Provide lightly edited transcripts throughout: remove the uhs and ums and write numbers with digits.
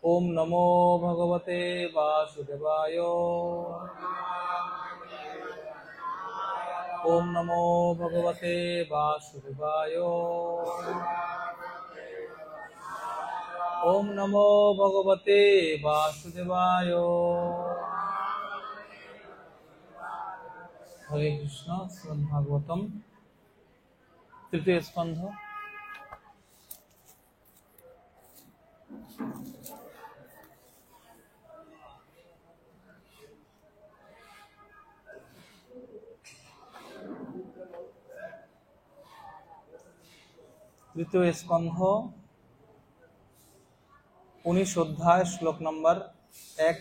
ओम नमो भगवते वासुदेवाय। ओम नमो भगवते वासुदेवाय। ओम नमो भगवते वासुदेवाय। हरे कृष्ण। श्रीमद् भागवतम तृतीय स्कंध तृतीय स्कंध 19 অধ্যায় শ্লোক নম্বর 1।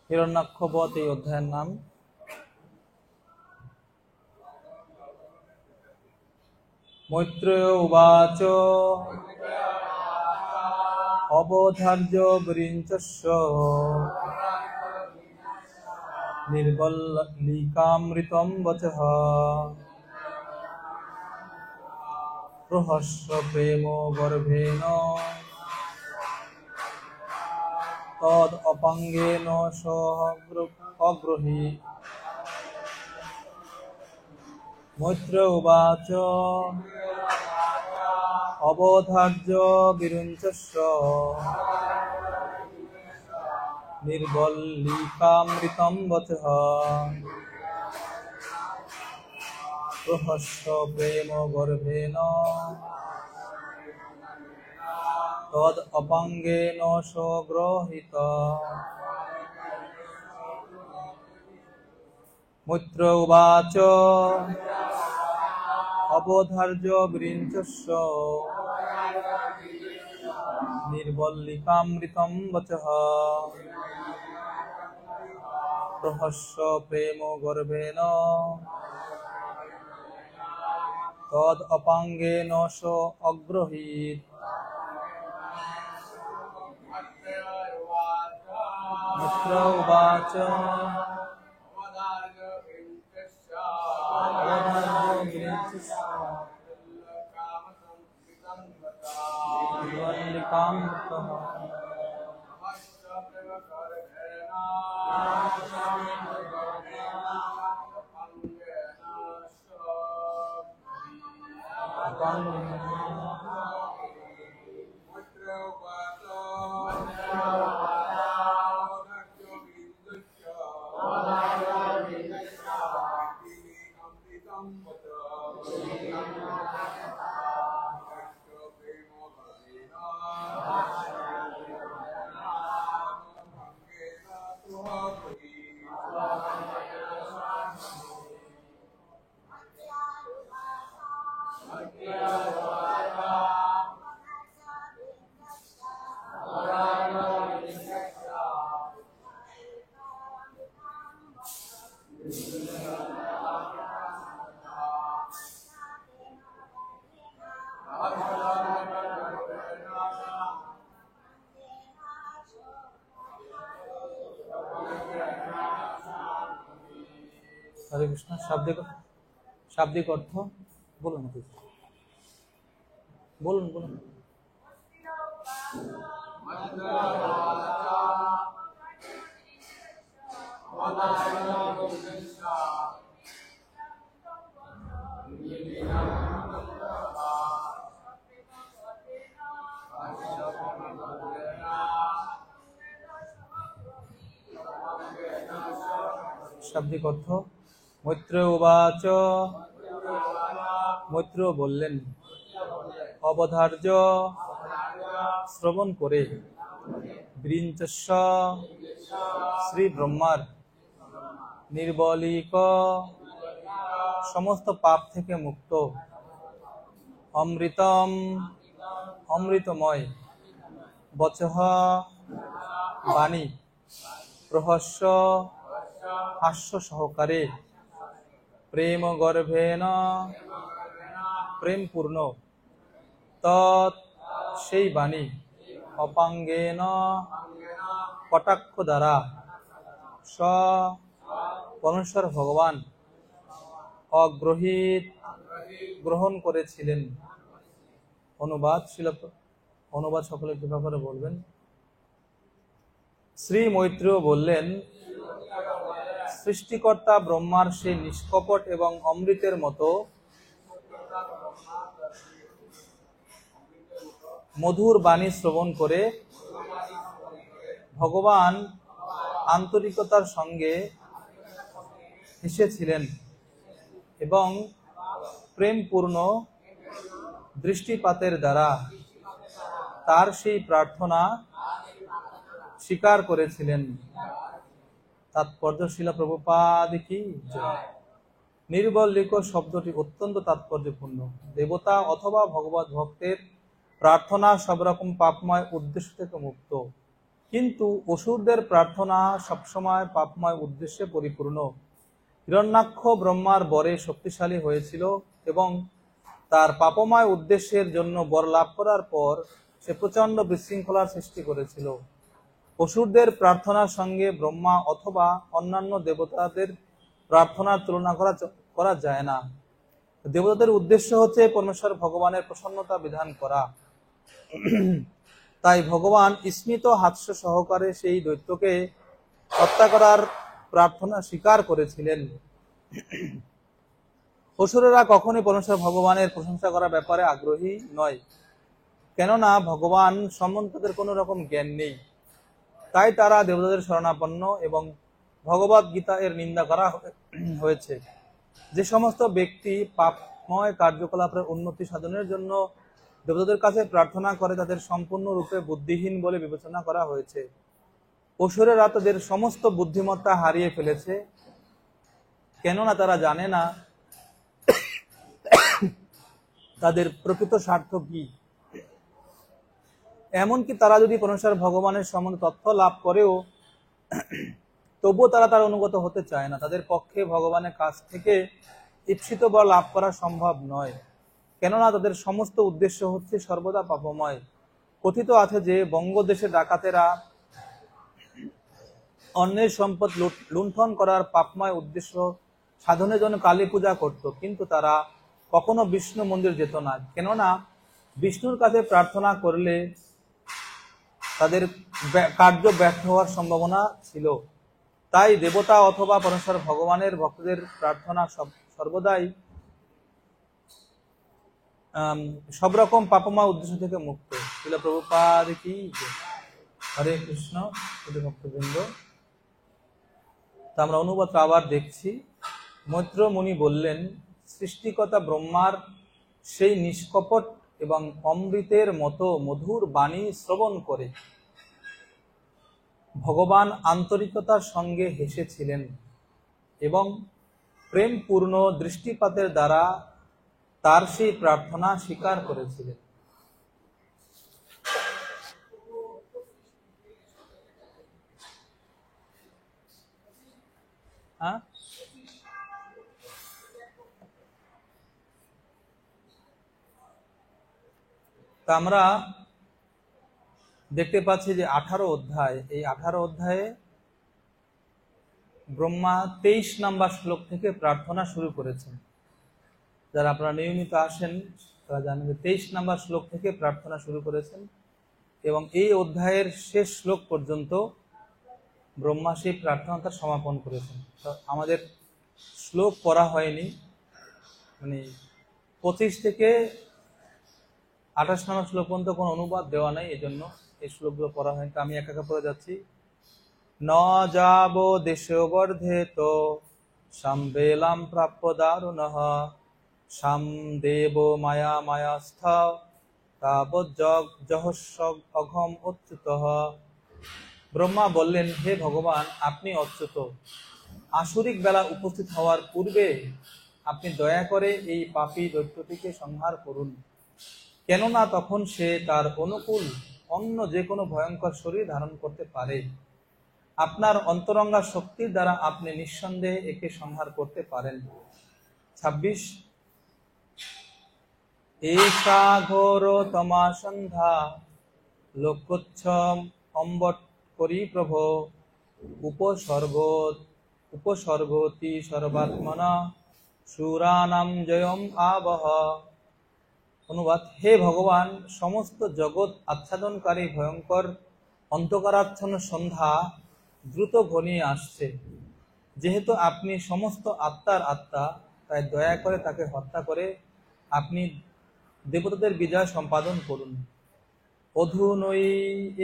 হিরণ্যাক্ষ বধ এই অধ্যায়ের নাম। মৈত্রেয় উবাচ অবধার্য বৃঞ্চস্য নির্বল্লিকামৃতম বচঃ প্রহস্য প্রেম গর্ভেণ তদ অপাঙ্গেন অগ্রহী। মৈত্রেয় উবাচ অবধার্য বিরুঞ্চস্য নির্বল্লিকামৃতম বচঃ প্রহস্য প্রেম গর্ভেণ তদ অপাঙ্গেন সগ্রহীত। মৈত্র উবাচ অবধার্য বৃঞ্চস্য নির্বল্লিকামৃতম বচঃ প্রহস্য প্রেম গর্ভেণ তদ অপাঙ্গেন অগ্রহীত। মিত্র উবাচ হরে কৃষ্ণ। শাব্দিক অর্থ বলুন, বলুন বলুন। শাব্দিক অর্থ মৈত্র উবাচ, মৈত্র বললেন, অবধার্য শ্রবণ করে, বৃঞ্চস্য শ্রী ব্রহ্মার, নির্বলিক সমস্ত পাপ থেকে মুক্ত, অমৃতম অমৃতময়, বচঃ বাণী, প্রহস্য হাস্য সহকারে, প্রেম গর্ভেণ প্রেমপূর্ণ, তৎ সেই বাণী, অপাঙ্গেন কটাক্ষ দ্বারা, স পরমেশ্বর ভগবান অগ্রহীত গ্রহণ করেছিলেন। অনুবাদ অনুবাদ সকলে কৃপা করে বলবেন। শ্রী মৈত্রেয় বললেন, সৃষ্টিকর্তা ব্রহ্মার সেই নিষ্কপট এবং অমৃতের মতো মধুর বাণী শ্রবণ করে ভগবান আন্তরিকতার সঙ্গে হেসেছিলেন এবং প্রেমপূর্ণ দৃষ্টিপাতের দ্বারা তার সেই প্রার্থনা স্বীকার করেছিলেন। তাৎপর্য শিলা প্রভুপাদ কি জয়। নির্বল্লিক শব্দটি অত্যন্ত তাৎপর্যপূর্ণ। দেবতা অথবা ভগবত ভক্তের প্রার্থনা সব রকম পাপময় উদ্দেশ্য থেকে মুক্ত, কিন্তু অসুরদের প্রার্থনা সবসময় পাপময় উদ্দেশ্যে পরিপূর্ণ। হিরণ্যাক্ষ ব্রহ্মার বরে শক্তিশালী হয়েছিল এবং তার পাপময় উদ্দেশ্যের জন্য বর লাভ করার পর সে প্রচন্ড বিশৃঙ্খলার সৃষ্টি করেছিল। অসুরদের প্রার্থনার সঙ্গে ব্রহ্মা অথবা অন্যান্য দেবতাদের প্রার্থনার তুলনা করা যায় না। দেবতাদের উদ্দেশ্য হচ্ছে পরমেশ্বর ভগবানের প্রসন্নতা বিধান করা। তাই ভগবান স্মিত হাস্য সহকারে সেই দৈত্যকে হত্যা করার প্রার্থনা স্বীকার করেছিলেন। অসুরেরা কখনই পরমেশ্বর ভগবানের প্রশংসা করার ব্যাপারে আগ্রহী নয়, কেননা ভগবান সম্বন্ধে তাদের কোনো রকম জ্ঞান নেই। তাই তারা দেবতাদের শরণাপন্ন এবং ভগবদ গীতা এর নিন্দা করা হয়েছে। যে সমস্ত ব্যক্তি পাপময় কার্যকলাপের উন্নতি সাধনের জন্য দেবতাদের কাছে প্রার্থনা করে তাদের সম্পূর্ণরূপে বুদ্ধিহীন বলে বিবেচনা করা হয়েছে। অসুরেরা তাদের সমস্ত বুদ্ধিমত্তা হারিয়ে ফেলেছে, কেননা তারা জানে না তাদের প্রকৃত স্বার্থ কি। এমনকি তারা যদি পরমেশ্বর ভগবানের সম্বন্ধে তথ্য লাভ করেও তবুও তারা তার অনুগত হতে চায় না। তাদের পক্ষে ভগবানের কাছ থেকে ইপ্সিত বর লাভ করা সম্ভব নয়, কেননা তাদের সমস্ত উদ্দেশ্য হচ্ছে সর্বদা পাপময়। কথিত আছে যে বঙ্গদেশে ডাকাতেরা অন্যের সম্পদ লুণ্ঠন করার পাপময় উদ্দেশ্য সাধনের জন্য কালী পূজা করত, কিন্তু তারা কখনো বিষ্ণু মন্দির যেত না, কেননা বিষ্ণুর কাছে প্রার্থনা করলে তাদের কার্য ব্যর্থ হওয়ার সম্ভাবনা ছিল। তাই দেবতা অথবা পরমেশ্বর ভগবানের ভক্তদের প্রার্থনা সর্বদাই সব রকম পাপময় উদ্দেশ্য থেকে মুক্ত। ছিল প্রভুপাদ কি হরে কৃষ্ণ ভক্তবৃন্দ। তা আমরা অনুবাদ আবার দেখছি। মৈত্র মুনি বললেন, সৃষ্টিকর্তা ব্রহ্মার সেই নিষ্কপট এবং অমৃতের মতো মধুর বাণী শ্রবণ করে ভগবান আন্তরিকতার সঙ্গে হেসেছিলেন এবং প্রেমপূর্ণ দৃষ্টিপাতের দ্বারা তার সেই প্রার্থনা স্বীকার করেছিলেন। তা আমরা দেখতে পাচ্ছি যে 18 অধ্যায়, এই 18 অধ্যায়ে ব্রহ্মা 23 নম্বর শ্লোক থেকে প্রার্থনা শুরু করেছেন। যারা আপনারা নিয়মিত আসেন তারা জানেন যে 23 নম্বর শ্লোক থেকে প্রার্থনা শুরু করেছেন এবং এই অধ্যায়ের শেষ শ্লোক পর্যন্ত ব্রহ্মা সেই প্রার্থনাটা সমাপন করেছেন। আমাদের শ্লোক পড়া হয়নি, মানে 25 থেকে 28 নম্বর শ্লোক পর্যন্ত কোনো অনুবাদ দেওয়া নাই, এই জন্য এই শ্লোকগুলো পড়া হয়নি। আমি একা একা পড়ে যাচ্ছি। ন যাব দেশে বর্ধেত সম্বেলাম প্রাপ্য দারুণঃ সাম দেব মায়া মায়াস্থ তাবৎ জহস্য অঘম অচ্যুতঃ। ব্রহ্মা বললেন, হে ভগবান, আপনি অচ্যুত। আসুরিক বেলা উপস্থিত হওয়ার পূর্বে আপনি দয়া করে এই পাপী দৈত্যটিকে সংহার করুন, কেননা তখন সে তার অনুকূল অন্য যে কোনো ভয়ঙ্কর শরীর ধারণ করতে পারে। আপনার অন্তরঙ্গা শক্তির দ্বারা আপনি নিঃসন্দেহে একে সংহার করতে পারেন। 26 এষা ঘোর তমা সন্ধ্যা লোকোচ্ছম অম্বট করি প্রভ উপসর্গতি সর্বাত্মনা সুরানাম জয়ম আবহ। অনুবাদ: হে ভগবান, সমস্ত জগৎ আচ্ছাদনকারী ভয়ঙ্কর অন্ধকারাচ্ছন্ন সন্ধ্যা দ্রুত ঘনিয়ে আসছে। যেহেতু আপনি সমস্ত আত্মার আত্মা, তাই দয়া করে তাকে হত্যা করে আপনি দেবতাদের বিজয় সম্পাদন করুন। অধুনৈ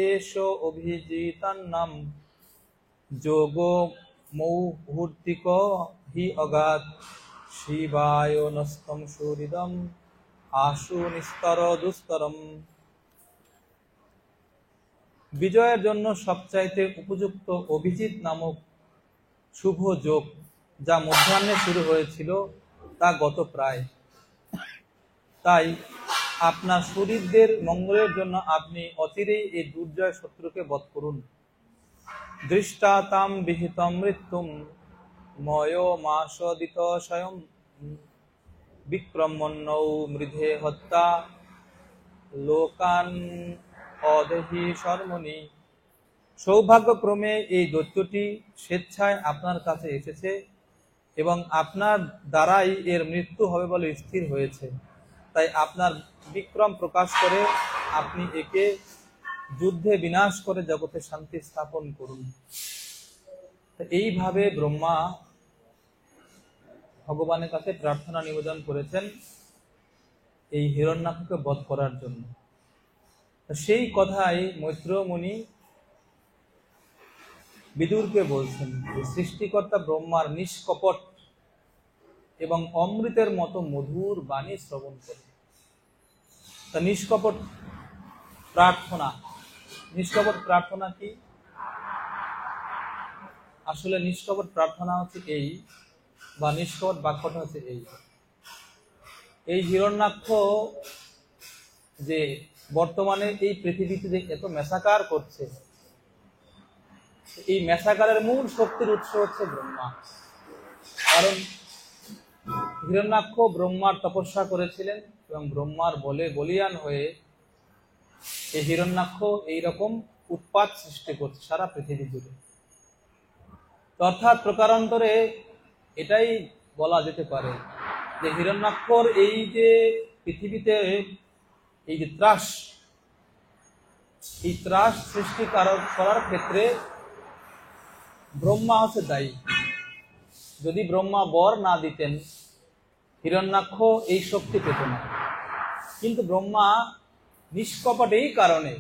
এষ অভিজিতান্নাম যোগ মৌহূর্তিক হি অগাধ শিবায় নস্তম সুহৃদম আশু নিস্তর দুস্তরম। বিজয়ের জন্য সবচাইতে উপযুক্ত অভিজিৎ নামক শুভ যোগ, যা মধ্যাহ্নে শুরু হয়েছিল, তা গত প্রায়। তাই আপনার শরীরদের মঙ্গলের জন্য আপনি অচিরেই এই দুর্জয় শত্রুকে বধ করুন। দৃষ্টাতাম বিহিতম মৃত্যুম ময়ো মাসদিত স্বয়ং বিক্রমণ্যৌ মৃধে হত্যা লোকান অদেহি শর্মণি। সৌভাগ্যক্রমে এই দৈত্যটি স্বেচ্ছায় আপনার কাছে এসেছে এবং আপনার দ্বারাই এর মৃত্যু হবে বলে স্থির হয়েছে। তাই আপনার বিক্রম প্রকাশ করে আপনি একে যুদ্ধে বিনাশ করে জগতে শান্তি স্থাপন করুন। এইভাবে ব্রহ্মা ভগবানের কাছে প্রার্থনা নিবেদন করেছেন এই হিরণ্যাক্ষকে বধ করার জন্য। সেই কথাই মৈত্রেয় মুনি বিদুরকে বলছেন, সৃষ্টিকর্তা ব্রহ্মার নিষ্কপট এবং অমৃতের মতো মধুর বাণী শ্রবণ করে। তা নিষ্কপট প্রার্থনা, নিষ্কপট প্রার্থনা কি? আসলে নিষ্কপট প্রার্থনা হচ্ছে এই, বা নিষ্কপট বাক্যটা হচ্ছে এই হিরণ্যাক্ষ যে বর্তমানে এই পৃথিবীতে যে এত মেসাকার করছে, এই মেসাকারের মূল শক্তির উৎস হচ্ছে ব্রহ্মা। কারণ হিরণ্যাক্ষ ব্রহ্মার তপস্যা করেছিলেন এবং ব্রহ্মার বলে বলিয়ান হয়ে এই হিরণ্যাক্ষ এইরকম উৎপাত সৃষ্টি করছে সারা পৃথিবী জুড়ে। অর্থাৎ প্রকারান্তরে এটাই বলা যেতে পারে যে হিরণ্যাক্ষর এই যে পৃথিবীতে এই যে ত্রাস, এই ত্রাস সৃষ্টি করার ক্ষেত্রে ব্রহ্মা হচ্ছে দায়ী। যদি ব্রহ্মা বর না দিতেন, হিরণ্যাক্ষ এই শক্তি পেত না। কিন্তু ব্রহ্মা নিষ্কপট এই কারণে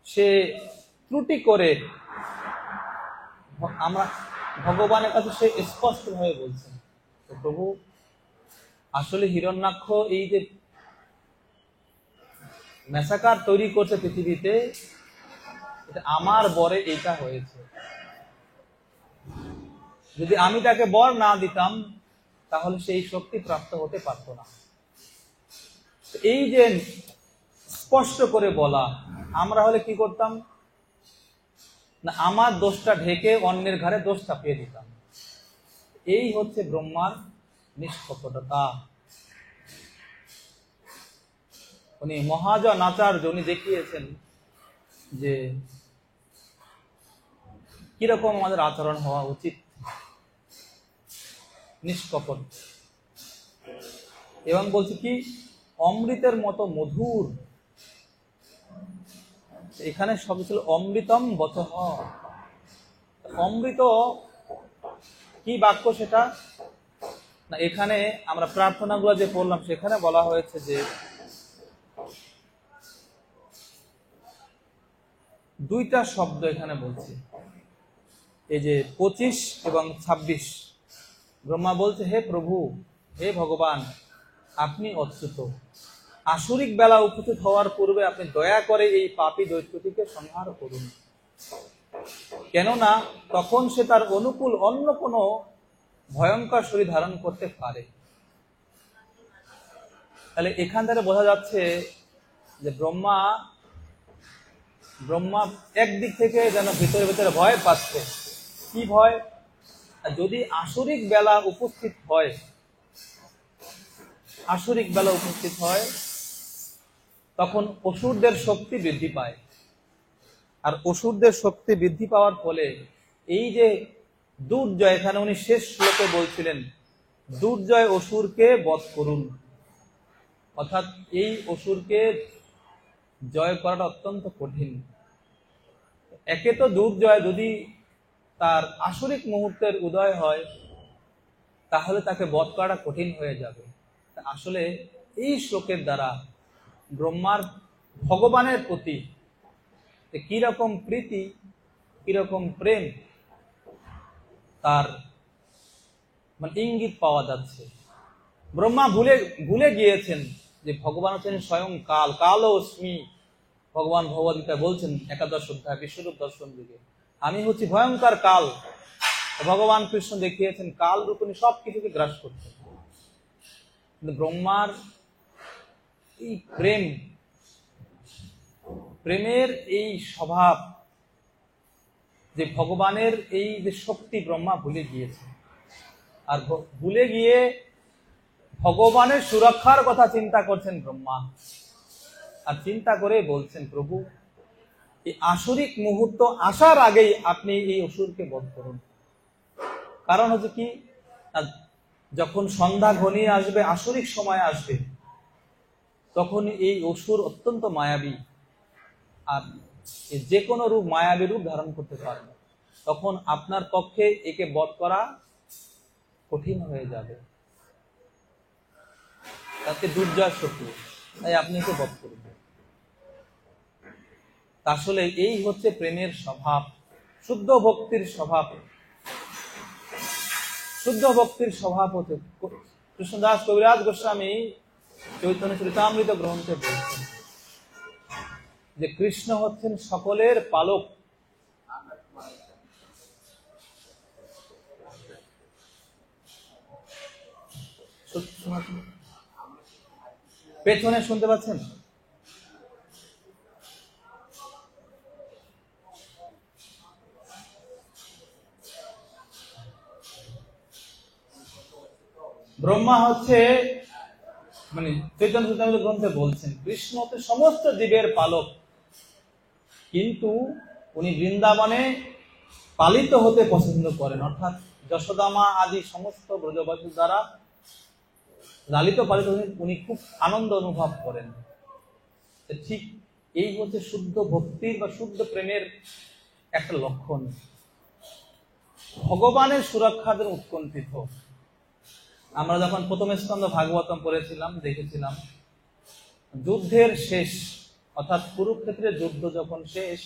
সে ত্রুটি করে আমরা ভগবানের কাছে সে স্পষ্টভাবে বলছেন, তো প্রভু আসলে হিরণ্যাক্ষ এই যে মেসাকার তৈরি করছে পৃথিবীতে, এটা আমার বরে এইটা হয়েছে। যদি আমি তাকে বর না দিতাম তাহলে সেই শক্তি প্রাপ্ত হতে পারত না। এই যে স্পষ্ট করে বলা, আমরা হলে কি করতাম না, আমার দোষটা ঢেকে অন্যের ঘাড়ে দোষ চাপিয়ে দিতাম। এই হচ্ছে ব্রহ্মার নিষ্কপটতা। উনি মহাজন আচার্য, উনি দেখিয়েছেন যে কিরকম আমাদের আচরণ হওয়া উচিত, নিষ্কপট। এবং বলছি কি, অমৃতের মতো মধুর। এখানে শব্দ ছিল অমৃতম বচঃ। অমৃত কি বাক্য সেটা না, এখানে আমরা প্রার্থনাগুলো যে পড়লাম সেখানে বলা হয়েছে যে দুইটা শব্দ এখানে বলছে, এই যে 25 এবং 26। ব্রহ্মা বলছে, হে প্রভু, হে ভগবান, আপনি অচ্যুত। আসরিক বেলা উপস্থিত হওয়ার পূর্বে আপনি দয়া করে এই পাপী দৈত্যটিকে সংহার করুন, কেননা তখন সে তার অনুকূল অন্য কোনো ভয়ঙ্কর শরীর ধারণ করতে পারে। তাহলে এখান থেকে বোঝা যাচ্ছে যে ব্রহ্মা একদিক থেকে যেন ভিতরে ভিতরে ভয় পাচ্ছে। কি ভয়? যদি আসরিক বেলা উপস্থিত হয়, আসরিক বেলা উপস্থিত হয়, তখন অসুরদের শক্তি বৃদ্ধি পায়। আর অসুরদের শক্তি বৃদ্ধি পাওয়ার ফলে এই যে দুর্জয়, এখানে উনি শেষ শ্লোকে বলছিলেন দুর্জয় অসুরকে বধ করুন। অর্থাৎ এই অসুরকে জয় করাটা অত্যন্ত কঠিন। একে তো দুর্জয়, যদি তার আসরিক মুহূর্তের উদয় হয় তাহলে তাকে বধ করাটা কঠিন হয়ে যাবে। আসলে এই শ্লোকের দ্বারা ব্রহ্মার ভগবানের প্রতি কিরকম প্রীতি, কিরকম প্রেম তার মানে ইঙ্গিত পাওয়া যাচ্ছে। ব্রহ্মা ভুলে গিয়েছেন যে ভগবান হচ্ছেন স্বয়ং কাল, কালো অস্মি। ভগবান ভগবদ্গীতায় বলছেন একাদশ অধ্যায় বিশ্বরূপ দর্শন দিকে, আমি হচ্ছি ভয়ঙ্কর কাল। ভগবান কৃষ্ণ দেখিয়েছেন কাল রূপিণী সব কিছুকে গ্রাস করতে। কিন্তু ব্রহ্মার এই প্রেমের এই স্বভাব, যে ভগবানের এই যে শক্তি ব্রহ্মা ভুলে গিয়েছে, আর ভুলে গিয়ে ভগবানের সুরক্ষার কথা চিন্তা করছেন ব্রহ্মা। আর চিন্তা করে বলছেন, প্রভু এই আসরিক মুহূর্ত আসার আগেই আপনি এই অসুরকে বধ করুন। কারণ হচ্ছে কি, যখন সন্ধ্যা ঘনিয়ে আসবে, আসরিক সময় আসবে, তখন এই অসুর অত্যন্ত মায়াবী, আর যে কোনো রূপ মায়াবী রূপ ধারণ করতে পারবে। তখন আপনার পক্ষে একে বধ করা কঠিন হয়ে যাবে। তাকে দুর্জয় শত্রু, তাই আপনি একে বধ করুন। আসলে এই হচ্ছে প্রেমের স্বভাব, শুদ্ধ ভক্তির স্বভাব। শুদ্ধ ভক্তির স্বভাব হচ্ছে, কৃষ্ণদাস কবিরাজ গোস্বামী চৈতন্য চরিতামৃত গ্রন্থে বলছেন যে কৃষ্ণ হচ্ছেন সকলের পালক। পেছনে শুনতে পাচ্ছেন? ব্রহ্মা হচ্ছে মানে চৈতন্য চরিতামৃত গ্রন্থে বলছেন কৃষ্ণ হচ্ছে সমস্ত জীবের পালক, কিন্তু উনি বৃন্দাবনে পালিত হতে পছন্দ করেন। অর্থাৎ যশোদামা আদি সমস্ত ব্রজবাসীর দ্বারা লালিত পালিত উনি খুব আনন্দ অনুভব করেন। ঠিক এই হচ্ছে শুদ্ধ ভক্তির বা শুদ্ধ প্রেমের একটা লক্ষণ। ভগবানের সুরক্ষার উৎকণ্ঠিত। আমরা যখন প্রথম স্কন্ধ ভাগবতম পড়েছিলাম, দেখেছিলাম যুদ্ধের শেষ, অর্থাৎ কুরুক্ষেত্রের যুদ্ধ যখন শেষ,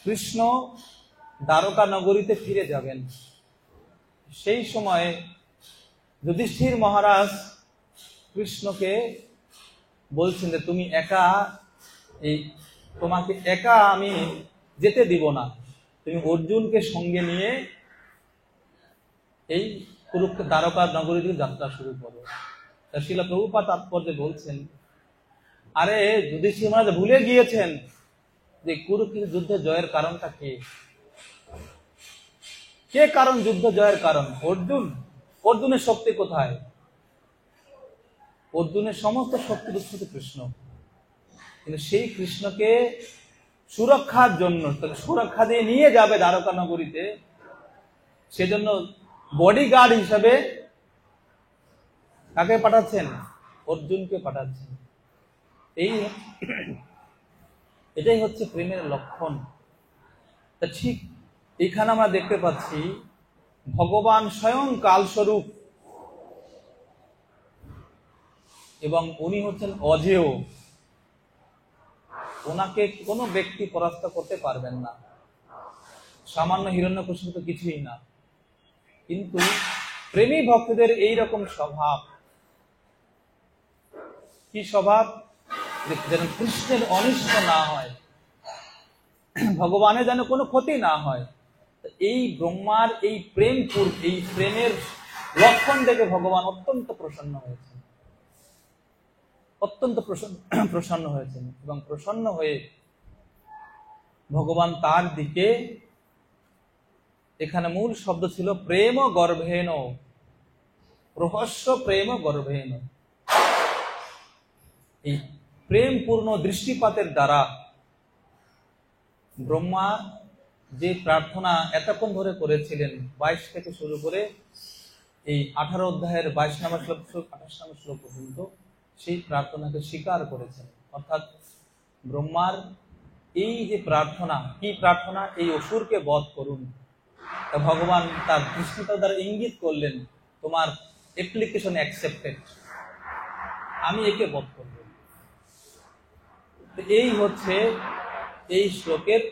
কৃষ্ণ দ্বারকা নগরীতে ফিরে যাবেন। সেই সময়ে যুধিষ্ঠির মহারাজ কৃষ্ণকে বলছেন যে তুমি একা, তোমাকে একা আমি যেতে দিব না, তুমি অর্জুনকে সঙ্গে নিয়ে এই কুরুক্ষেত্র দ্বারকা নগরী থেকে যাত্রা শুরু করো। শ্রীল প্রভুপাদ তাৎপর্যে বলছেন, আরে যুধিষ্ঠির মহারাজ ভুলে গিয়েছেন যে কুরুক্ষেত্র যুদ্ধে জয়ের কারণটা কে কারণ যুদ্ধ জয়ের কারণ? অর্জুন। অর্জুনের শক্তি কোথায়? অর্জুনের সমস্ত শক্তি উৎস কৃষ্ণ। কিন্তু সেই কৃষ্ণকে সুরক্ষার জন্য, সুরক্ষা দিয়ে নিয়ে যাবে দ্বারকা নগরীতে, সেজন্য বডিগার্ড হিসাবে কাকে পাঠাচ্ছেন? অর্জুনকে পাঠাচ্ছেন। এটাই হচ্ছে প্রেমের লক্ষণ। তা ঠিক এখানে আমরা দেখতে পাচ্ছি ভগবান স্বয়ং কালস্বরূপ এবং উনি হচ্ছেন অজেয়। ওনাকে কোনো ব্যক্তি পরাস্ত করতে পারবেন না। সামান্য হিরণ্যকশিপু তো কিছুই না, কিন্তু প্রেমী ভক্তদের এইরকম স্বভাব। কি স্বভাব? যেন কৃষ্ণের অনিষ্ট না হয়, ভগবানের যেন কোনো ক্ষতি না হয়। এই ব্রহ্মার এই প্রেমের লক্ষণ দেখে ভগবান অত্যন্ত প্রসন্ন হয়েছেন, অত্যন্ত প্রসন্ন হয়েছেন। এবং প্রসন্ন হয়ে ভগবান তার দিকে, এখানে মূল শব্দ ছিল প্রেম গর্ভেন, রহস্য প্রেম গর্ভেন। এই প্রেম পূর্ণ দৃষ্টিপাতের দ্বারা ব্রহ্মা যে প্রার্থনা এতক্ষণ ধরে করেছিলেন, 22 থেকে শুরু করে এই 18 অধ্যায়ের 22 নম্বর শ্লোক 28 নম্বর শ্লোক পর্যন্ত সেই প্রার্থনাকে স্বীকার করেছেন। অর্থাৎ ব্রহ্মার এই যে প্রার্থনা, কি প্রার্থনা, এই অসুরকে বধ করুন, তা ভগবান তার দৃষ্টিটা দ্বারা ইঙ্গিত করলেন, তোমার অ্যাপ্লিকেশন অ্যাকসেপ্টেড, আমি একে বধ করব। এই হচ্ছে এই শ্লোকের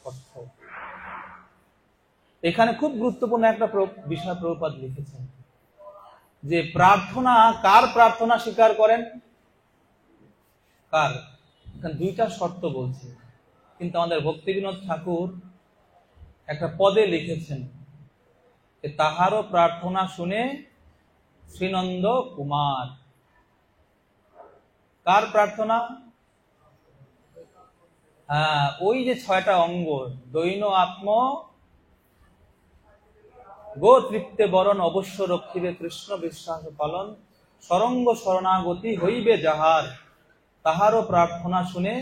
অর্থ। এখানে খুব গুরুত্বপূর্ণ একটা বিষয় প্রভুপাদ লিখেছেন, যে প্রার্থনা, কার প্রার্থনা স্বীকার করেন, কার? এখানে দুইটা শর্ত বলছে, কিন্তু আমাদের ভক্তিবিনোদ ঠাকুর একটা পদে লিখেছেন যে তাহারও প্রার্থনা শুনে শ্রীনন্দ কুমার। কার প্রার্থনা? হ্যাঁ, ওই যে 6টা অঙ্গ, দৈন আত্ম গো তৃপ্তে বরণ অবশ্য রক্ষিবে কৃষ্ণ বিশ্বাস পালন, সরঙ্গ শরণাগতি হইবে যাহার, তাহারও প্রার্থনা শুনে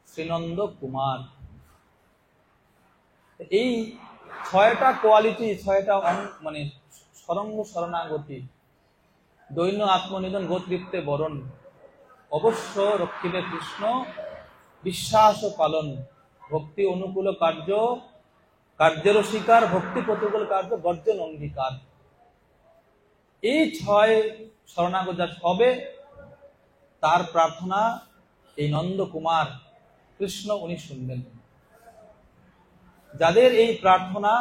শ্রীনন্দ কুমার। এই 6টা কোয়ালিটি, 6টা মানে সরঙ্গ শরণাগতি, দৈন্য আত্মনিধন গোতৃপ্তে বরণ অবশ্য রক্ষিবে কৃষ্ণ বিশ্বাস পালন, ভক্তি অনুকূল কার্য কার্যের স্বীকার, ভক্তি প্রতিকূল কার্য বর্জন অঙ্গীকার। এই 6 শরণাগত হবে, তার প্রার্থনা এই নন্দ কুমার কৃষ্ণ উনি শুনবেন। যাদের এই প্রার্থনা,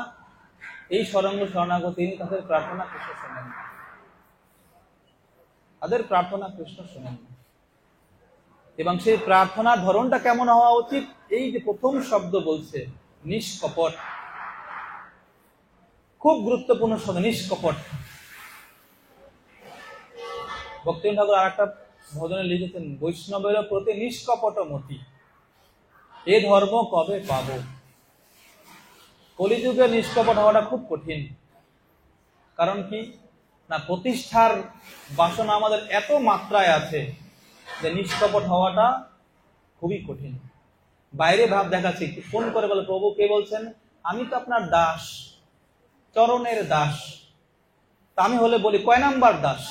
এই সরঙ্গ শরণাগতি, তাদের প্রার্থনা কৃষ্ণ শোনেন, তাদের প্রার্থনা কৃষ্ণ শোনেন। এবং সেই প্রার্থনার ধরনটা কেমন হওয়া উচিত? এই যে প্রথম শব্দ বলছে নিষ্কপট, খুব গুরুত্বপূর্ণ শব্দ, নিষ্কপট। ভক্তিবিনোদ ঠাকুর আর একটা ভজনে লিখেছেন, বৈষ্ণবের প্রতি নিষ্কপট মতি, এ ধর্ম কবে পাব। কলিযুগে নিষ্কপট হওয়াটা খুব কঠিন। কারণ কি না, প্রতিষ্ঠার বাসনা আমাদের এত মাত্রায় আছে যে নিষ্কপট হওয়াটা খুবই কঠিন। বাইরে ভাব দেখাচ্ছে, ফোন করে বলে, প্রভু কে বলছেন? আমি তো আপনার দাস, চরণের দাস। তা আমি হলে বলি, কয় নাম্বার দাস?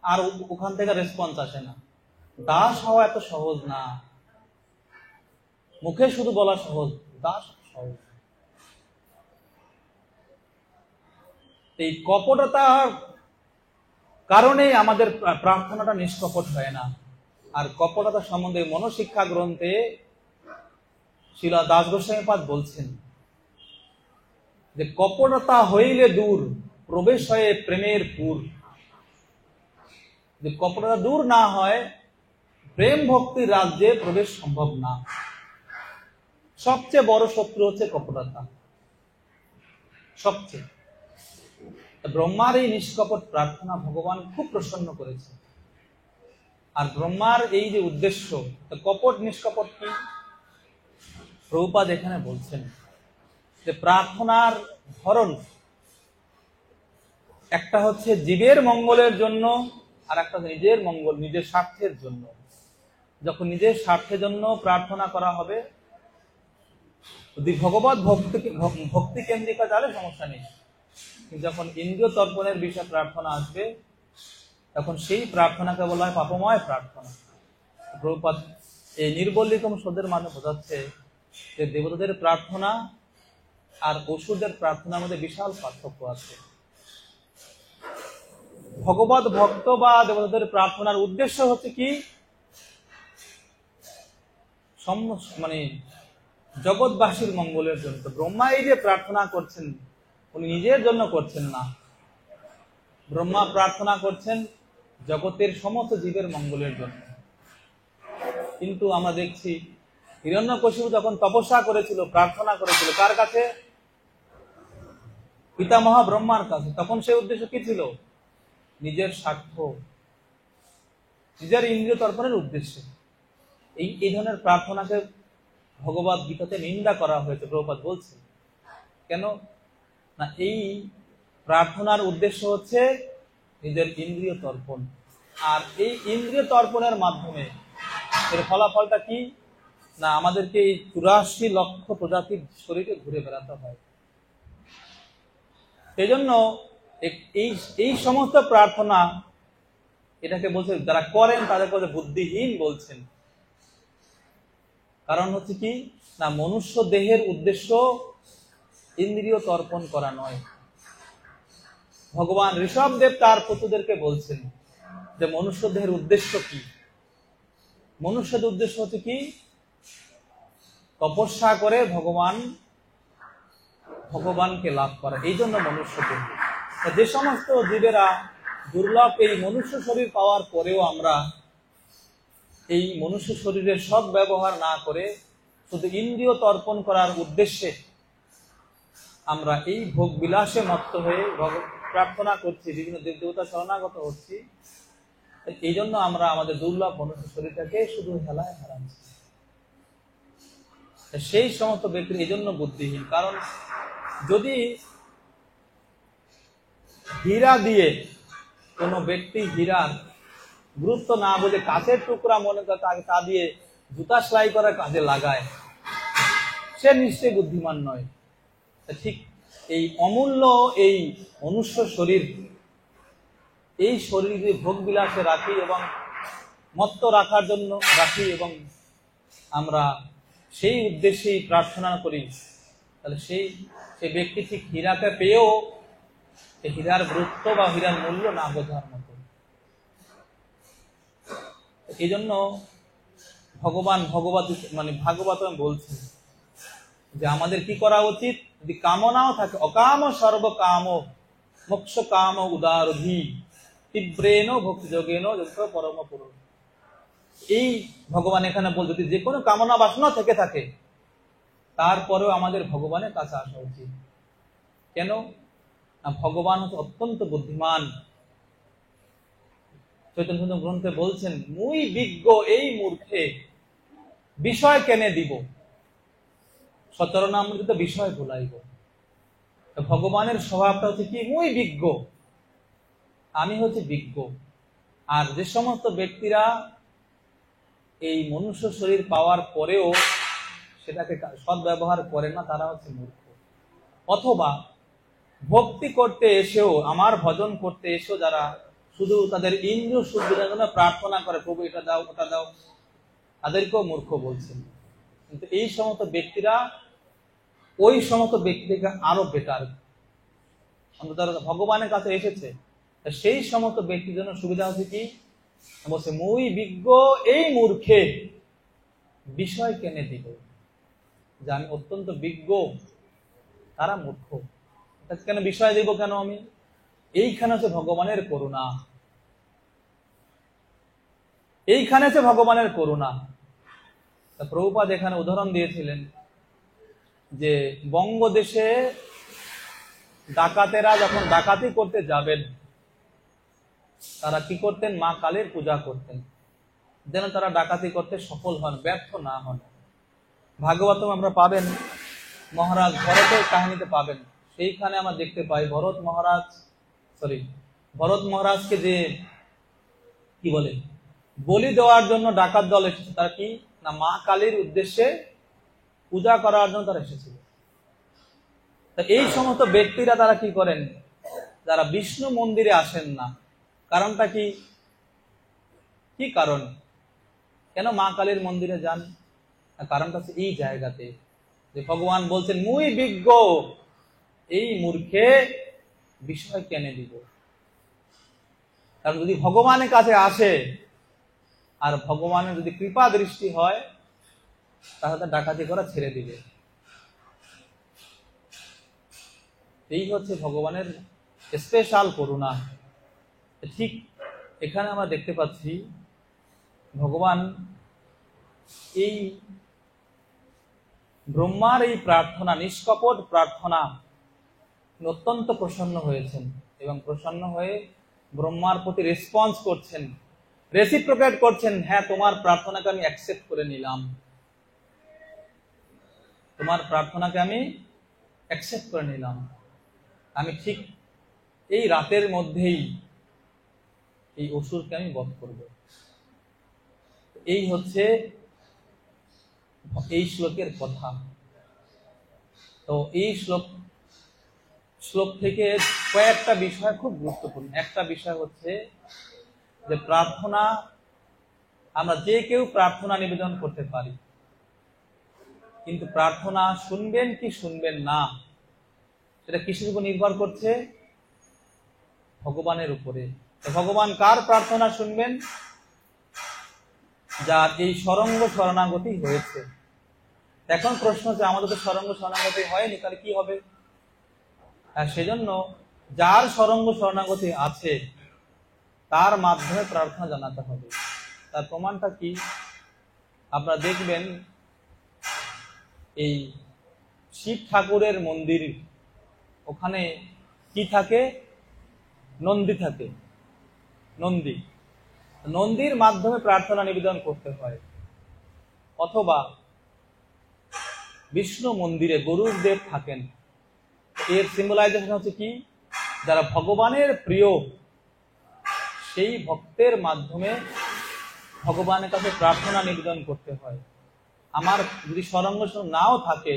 আর ওখান থেকে রেসপন্স আসে না। দাস হওয়া এত সহজ না, মুখে শুধু বলা সহজ, দাস সহজ। এই কপটতার কারণে আমাদের প্রার্থনাটা নিষ্কপট হয় না। আর কপটতা সম্বন্ধে মনোশিক্ষা গ্রন্থে শিলা দাস গোস্বামীপাদ বলছেন যে কপটতা হইলে দূর, প্রবেশ হয়ে প্রেমের পুর। যে কপটতা দূর না হয়, প্রেম ভক্তির রাজ্যে প্রবেশ সম্ভব না। সবচেয়ে বড় শত্রু হচ্ছে কপটতা, সবচেয়ে। ব্রহ্মার এই নিষ্কপট প্রার্থনা ভগবান খুব প্রসন্ন করেছে। আর ব্রহ্মার এই যে উদ্দেশ্য, কপট নিষ্কপট কি প্রভুপাদ এখানে বলছেন যে প্রার্থনার ধরন একটা হচ্ছে জীবের মঙ্গলের জন্য, আর একটা নিজের মঙ্গল, নিজের স্বার্থের জন্য। যখন নিজের স্বার্থের জন্য প্রার্থনা করা হবে, যদি ভগবত ভক্তি কেন্দ্রিকা, তাহলে সমস্যা নেই। যখন ইন্দ্রিয় তর্পণের বিষয়ে প্রার্থনা আসবে, তখন সেই প্রার্থনাকে বলা হয় পাপময় প্রার্থনা। প্রভুপাদ এই নির্বল্লিকম শব্দের মাধ্যমে বোঝাচ্ছে যে দেবতাদের প্রার্থনা আর অসুরদের প্রার্থনার মধ্যে বিশাল পার্থক্য আছে। ভগবত ভক্ত বা দেবতাদের প্রার্থনার উদ্দেশ্য হচ্ছে কি, মানে জগৎবাসীর মঙ্গলের জন্য। তো ব্রহ্মা এই যে প্রার্থনা করছেন, উনি নিজের জন্য করছেন না। ব্রহ্মা প্রার্থনা করছেন জগতের সমস্ত জীবের মঙ্গলের জন্য। কিন্তু আমরা দেখছি হিরণ্যকশিপু যখন তপস্যা করেছিল, প্রার্থনা করেছিল কার কাছে? পিতামহ ব্রহ্মার কাছে। তখন সেই উদ্দেশ্য কি ছিল? নিজের স্বার্থ, নিজের ইন্দ্রিয় তর্পণের উদ্দেশ্যে। এই ধরনের প্রার্থনাকে ভগবত গীতাতে নিন্দা করা হয়েছে। প্রভুপাদ বলছে কেন না, এই প্রার্থনার উদ্দেশ্য হচ্ছে নিজের ইন্দ্রিয় তর্পণ। আর এই ইন্দ্রিয় তর্পণের মাধ্যমে এর ফলাফলটা কি না, আমাদেরকে এই 84 লক্ষ প্রজাতির শরীরে ঘুরে বেড়াতে হয়। সেই জন্য এই এই সমস্ত প্রার্থনা এটাকে বলছে যারা করেন তাদেরকে বলছে বুদ্ধিহীন বলছেন। কারণ হচ্ছে কি না, মনুষ্য দেহের উদ্দেশ্য ইন্দ্রিয় তর্পণ করা নয়। ভগবান ঋষভদেব তার পুত্রদেরকে বলছেন যে মনুষ্য দেহের উদ্দেশ্য কি। মনুষ্যদের উদ্দেশ্য হচ্ছে কি, তপস্যা করে ভগবানকে লাভ করা। এই জন্য মনুষ্য দেহ। যে সমস্ত জীবেরা দুর্লভ এই মনুষ্য শরীর পাওয়ার পরেও আমরা এই মনুষ্য শরীরের সৎ ব্যবহার না করে শুধু ইন্দ্রিয় তর্পণ করার উদ্দেশ্যে আমরা এই ভোগ বিলাসে মত্ত হয়ে প্রার্থনা করছি, বিভিন্ন দেব দেবতা শরণাগত হচ্ছি, এই জন্য আমরা আমাদের দুর্লভ মনুষ্য শরীরটাকে শুধু হেলায় হারাচ্ছি। সেই সমস্ত ব্যক্তি এই জন্য বুদ্ধিহীন। কারণ যদি হীরা দিয়ে কোনো ব্যক্তি হীরার গুরুত্ব না বুঝে কাঁচের টুকরা মনে করে তাকে তা দিয়ে জুতা সেলাই করার কাজে লাগায়, সে নিশ্চয়ই বুদ্ধিমান নয়। ঠিক এই অমূল্য এই মনুষ্য শরীর, এই শরীর যদি ভোগ বিলাসে রাখি এবং মত্ত রাখার জন্য রাখি এবং আমরা সেই উদ্দেশ্যেই প্রার্থনা করি, তাহলে সেই ব্যক্তি ঠিক হীরাকে পেয়েও হীরার গুরুত্ব বা হীরার মূল্য না বোঝার মতো। এই জন্য ভগবান ভাগবত বলছেন যে আমাদের কি করা উচিত, যদি কামনাও থাকে, অকাম সর্বকাম মোক্ষ কাম উদারধি তীব্রেণ ভক্তি যোগেন পরম পুরুষ। এই ভগবান এখানে বল, যদি যে কোনো কামনা বাসনা থেকে থাকে তারপরেও আমাদের ভগবানের কাছে আসা উচিত। কেন না, ভগবান হচ্ছে অত্যন্ত বুদ্ধিমান। চৈতন্য গ্রন্থে বলছেন, মুই বিজ্ঞ এই মূর্খে বিষয় কেনে দিব, সচরণামৃত বিষয় ভুলাইব। ভগবানের স্বভাবটা হচ্ছে কি, মুই বিজ্ঞ, আমি হচ্ছে বিজ্ঞ। আর যে সমস্ত ব্যক্তিরা এই মনুষ্য শরীর পাওয়ার পরেও সেটাকে সদ্ব্যবহার করে না, তারা হচ্ছে মূর্খ। অথবা ভক্তি করতে এসেও, আমার ভজন করতে এসেও যারা শুধু তাদের ইন্দ্রিয় শুদ্ধির জন্য প্রার্থনা করে, প্রভু এটা দাও ওটা দাও, তাদেরকেও মূর্খ বলছেন। কিন্তু এই সমস্ত ব্যক্তিরা ওই সমস্ত ব্যক্তি থেকে আরো বেটার, তারা ভগবানের কাছে এসেছে। সেই সমস্ত ব্যক্তির জন্য সুবিধা হচ্ছে কি, বলছে মুই বিজ্ঞ এই মূর্খে বিষয় কেনে দিব, যে আমি অত্যন্ত বিজ্ঞ, তারা মূর্খ, কেন বিষয় দিব কেন আমি। এইখানে হচ্ছে ভগবানের করুণা, এইখানে হচ্ছে ভগবানের করুণা। প্রভুপাদ এখানে উদাহরণ দিয়েছিলেন যে বঙ্গদেশে ডাকাতেরা যখন ডাকাতি করতে যাবেন, তারা কি করতেন, মা কালীর পূজা করতেন, যেন তারা ডাকাতি করতে সফল হন, ব্যর্থ না হন। ভাগবতম আমরা পাবেন, মহারাজ ভরতের কাহিনীতে পাবেন, সেইখানে আমরা দেখতে পাই ভরত মহারাজকে যে কি বলে বলি দেওয়ার জন্য ডাকাত দল এসেছে, তারা কি না মা কালীর উদ্দেশ্যে পূজা করার জন্য তারা এসেছিল। এই সমস্ত ব্যক্তিরা তারা কি করেন, যারা বিষ্ণু মন্দিরে আসেন না, কারণটা কি, কি কারণ, কেন মা কালীর মন্দিরে যান? কারণটা হচ্ছে এই জায়গাতে যে ভগবান বলছেন মুই বিজ্ঞ এই মূর্খে বিষয় কেনে দিব। কারণ যদি ভগবানের কাছে আসে আর ভগবানের যদি কৃপা দৃষ্টি হয়, তাহলে ডাকাতি করা ছেড়ে দিবে। এই হচ্ছে ভগবানের স্পেশাল করুণা। ঠিক এখানে আমরা দেখতে পাচ্ছি ভগবান এই ব্রহ্মার এই প্রার্থনা, নিষ্কপট প্রার্থনা, অত্যন্ত প্রসন্ন হয়েছেন এবং প্রসন্ন হয়ে ব্রহ্মার প্রতি রেসপন্স করছেন, রেসিপ্রোকেট করছেন, হ্যাঁ তোমার প্রার্থনাকে আমি অ্যাকসেপ্ট করে নিলাম, তোমার প্রার্থনাকে আমি অ্যাকসেপ্ট করে নিলাম, আমি ঠিক এই রাতের মধ্যেই এই অসুরকে আমি বধ করব। এই হচ্ছে এই শ্লোকের কথা। তো এই শ্লোক শ্লোক থেকে কয়েকটা বিষয় খুব গুরুত্বপূর্ণ। একটা বিষয় হচ্ছে যে প্রার্থনা, আমরা যে কেউ প্রার্থনা নিবেদন করতে পারি, কিন্তু প্রার্থনা শুনবেন কি শুনবেন না সেটা কিসের উপর নির্ভর করছে? ভগবানের উপরে। ভগবান কার প্রার্থনা শুনবেন? যার এই সরঙ্গ শরণাগতি হয়েছে। এখন প্রশ্ন হচ্ছে, আমাদের তো সরঙ্গ শরণাগতি হয়নি, তাহলে কি হবে? সেজন্য যার সরঙ্গ শরণাগতি আছে তার মাধ্যমে প্রার্থনা জানাতে হবে। তার প্রমাণটা কি? আপনারা দেখবেন এই শিব ঠাকুরের মন্দির, ওখানে কি থাকে? নন্দী থাকে। নন্দীর মাধ্যমে প্রার্থনা নিবেদন করতে হয়। অথবা বিষ্ণু মন্দিরে গরুর দেব থাকেন, এর সিম্বলাইজেশন হচ্ছে কি? যারা ভগবানের প্রিয় সেই ভক্তের মাধ্যমে ভগবানের কাছে প্রার্থনা নিবেদন করতে হয়। আমার যদি সরঙ্গ নাও থাকে,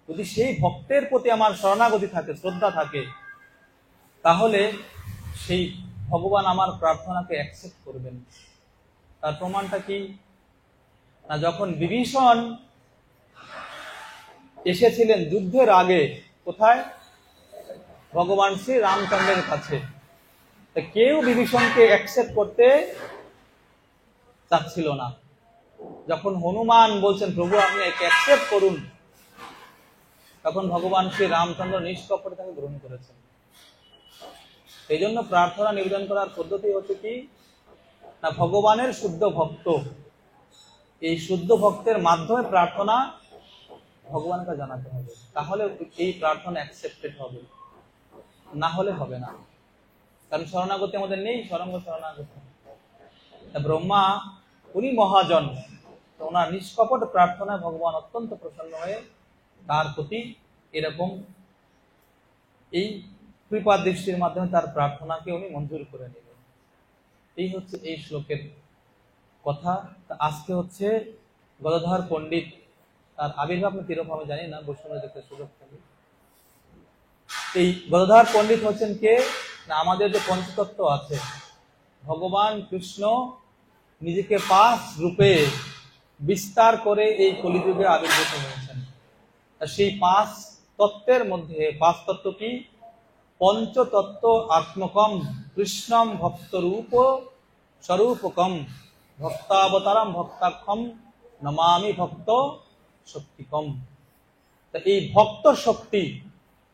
যদি সেই ভক্তের প্রতি আমার শরণাগতি থাকে, শ্রদ্ধা থাকে, তাহলে সেই ভগবান আমার প্রার্থনাকে অ্যাকসেপ্ট করবেন। তার প্রমাণটা কি? না, যখন বিভীষণ এসেছিলেন যুদ্ধের আগে, কোথায়? ভগবান শ্রী রামচন্দ্রের কাছে। কেউ বিভীষণকে অ্যাকসেপ্ট করতে চাচ্ছিল না। যখন হনুমান বলছেন প্রভু আপনি একে অ্যাকসেপ্ট করুন, তখন ভগবান শ্রী রামচন্দ্র নিষ্কপটে তাকে গ্রহণ করেছেন। এই জন্য প্রার্থনা নিবেদন করার পদ্ধতি হচ্ছে কি? না, ভগবানের শুদ্ধ ভক্ত, এই শুদ্ধ ভক্তের মাধ্যমে প্রার্থনা ভগবানকে জানাতে হবে, তাহলে এই প্রার্থনা অ্যাকসেপ্টেড হবে, না হলে হবে না। কারণ শরণাগতি আমাদের নেই, সরঙ্গ শরণাগতি। ব্রহ্মা উনি মহাজন, তো ওনার নিষ্কপট প্রার্থনায় ভগবান অত্যন্ত প্রসন্ন হয়ে তার প্রতি এরকম এই কৃপা দৃষ্টির মাধ্যমে তার প্রার্থনাকে উনি মঞ্জুর করে নিলেন। এই হচ্ছে এই শ্লোকের কথা। আজকে হচ্ছে গদাধর পণ্ডিত, তার আবির্ভাব কিরকম আমি জানি না, বৈষ্ণব দেখতে সুযোগ থাকে। এই গদাধর পণ্ডিত হচ্ছেন কে? না, আমাদের যে পঞ্চতত্ত্ব আছে, ভগবান কৃষ্ণ নিজেকে 5 রূপে বিস্তার করে এই কলিযুগে আবির্ভূত হয়েছেন। সেই 5 তত্ত্বের মধ্যে 5 তত্ত্ব কি? পঞ্চতত্ত্ব আত্মকম কৃষ্ণম ভক্তরূপ স্বরূপকম ভক্তাবতারম ভক্তাক্ষম নমামি ভক্ত শক্তিকম। এই ভক্ত শক্তি,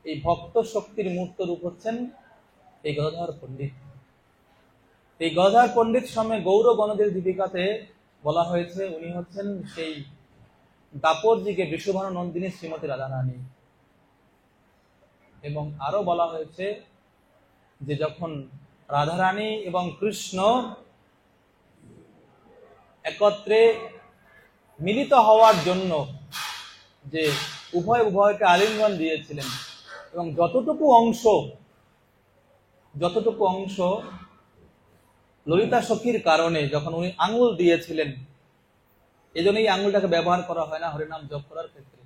এই ভক্ত শক্তির মূর্ত রূপ হচ্ছেন এই গদাধর পণ্ডিত। এই গদাধর পণ্ডিত সামনে গৌর গণদের দীপিকাতে বলা হয়েছে উনি হচ্ছেন সেই দাপরদিকে বৃষভানু নন্দিনী শ্রীমতী রাধারানী। এবং আরো বলা হয়েছে যে যখন রাধারানী এবং কৃষ্ণ একত্রে মিলিত হওয়ার জন্য যে উভয়কে আলিঙ্গন দিয়েছিলেন, এবং যতটুকু অংশ ললিতা সখীর কারণে যখন উনি আঙুল দিয়েছিলেন, এজন্য এই আঙুলটাকে ব্যবহার করা হয় না হরিনাম জপ করার ক্ষেত্রে।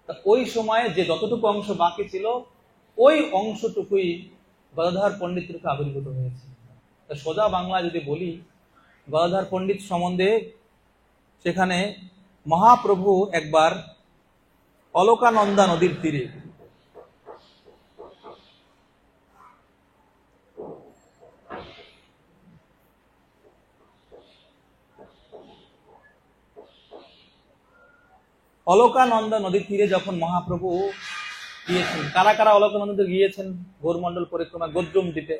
তা ওই সময়ে যে যতটুকু অংশ বাকি ছিল, ওই অংশটুকুই গদাধর পণ্ডিত রূপে আবির্ভূত হয়েছে। তা সোজা বাংলায় যদি বলি গদাধর পণ্ডিত সম্বন্ধে, সেখানে মহাপ্রভু একবার অলকানন্দা নদীর তীরে অলকানন্দা নদীর তীরে যখন মহাপ্রভু গিয়েছেন, কারা কারা অলকানন্দা গিয়েছেন গৌরমণ্ডল পরিক্রমা গদ্রুম দিতে,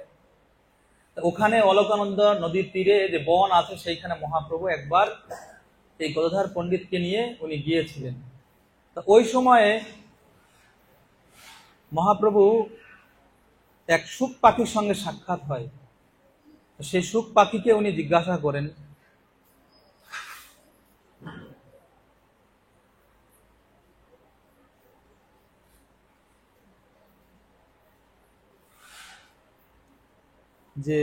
ওখানে অলকানন্দা নদীর তীরে যে বন আছে সেইখানে মহাপ্রভু একবার এই গদাধর পণ্ডিতকে নিয়ে উনি গিয়েছিলেন। তো ওই সময়ে মহাপ্রভু এক শুক পাখির সঙ্গে সাক্ষাৎ হয়। সেই শুক পাখিকে উনি জিজ্ঞাসা করেন যে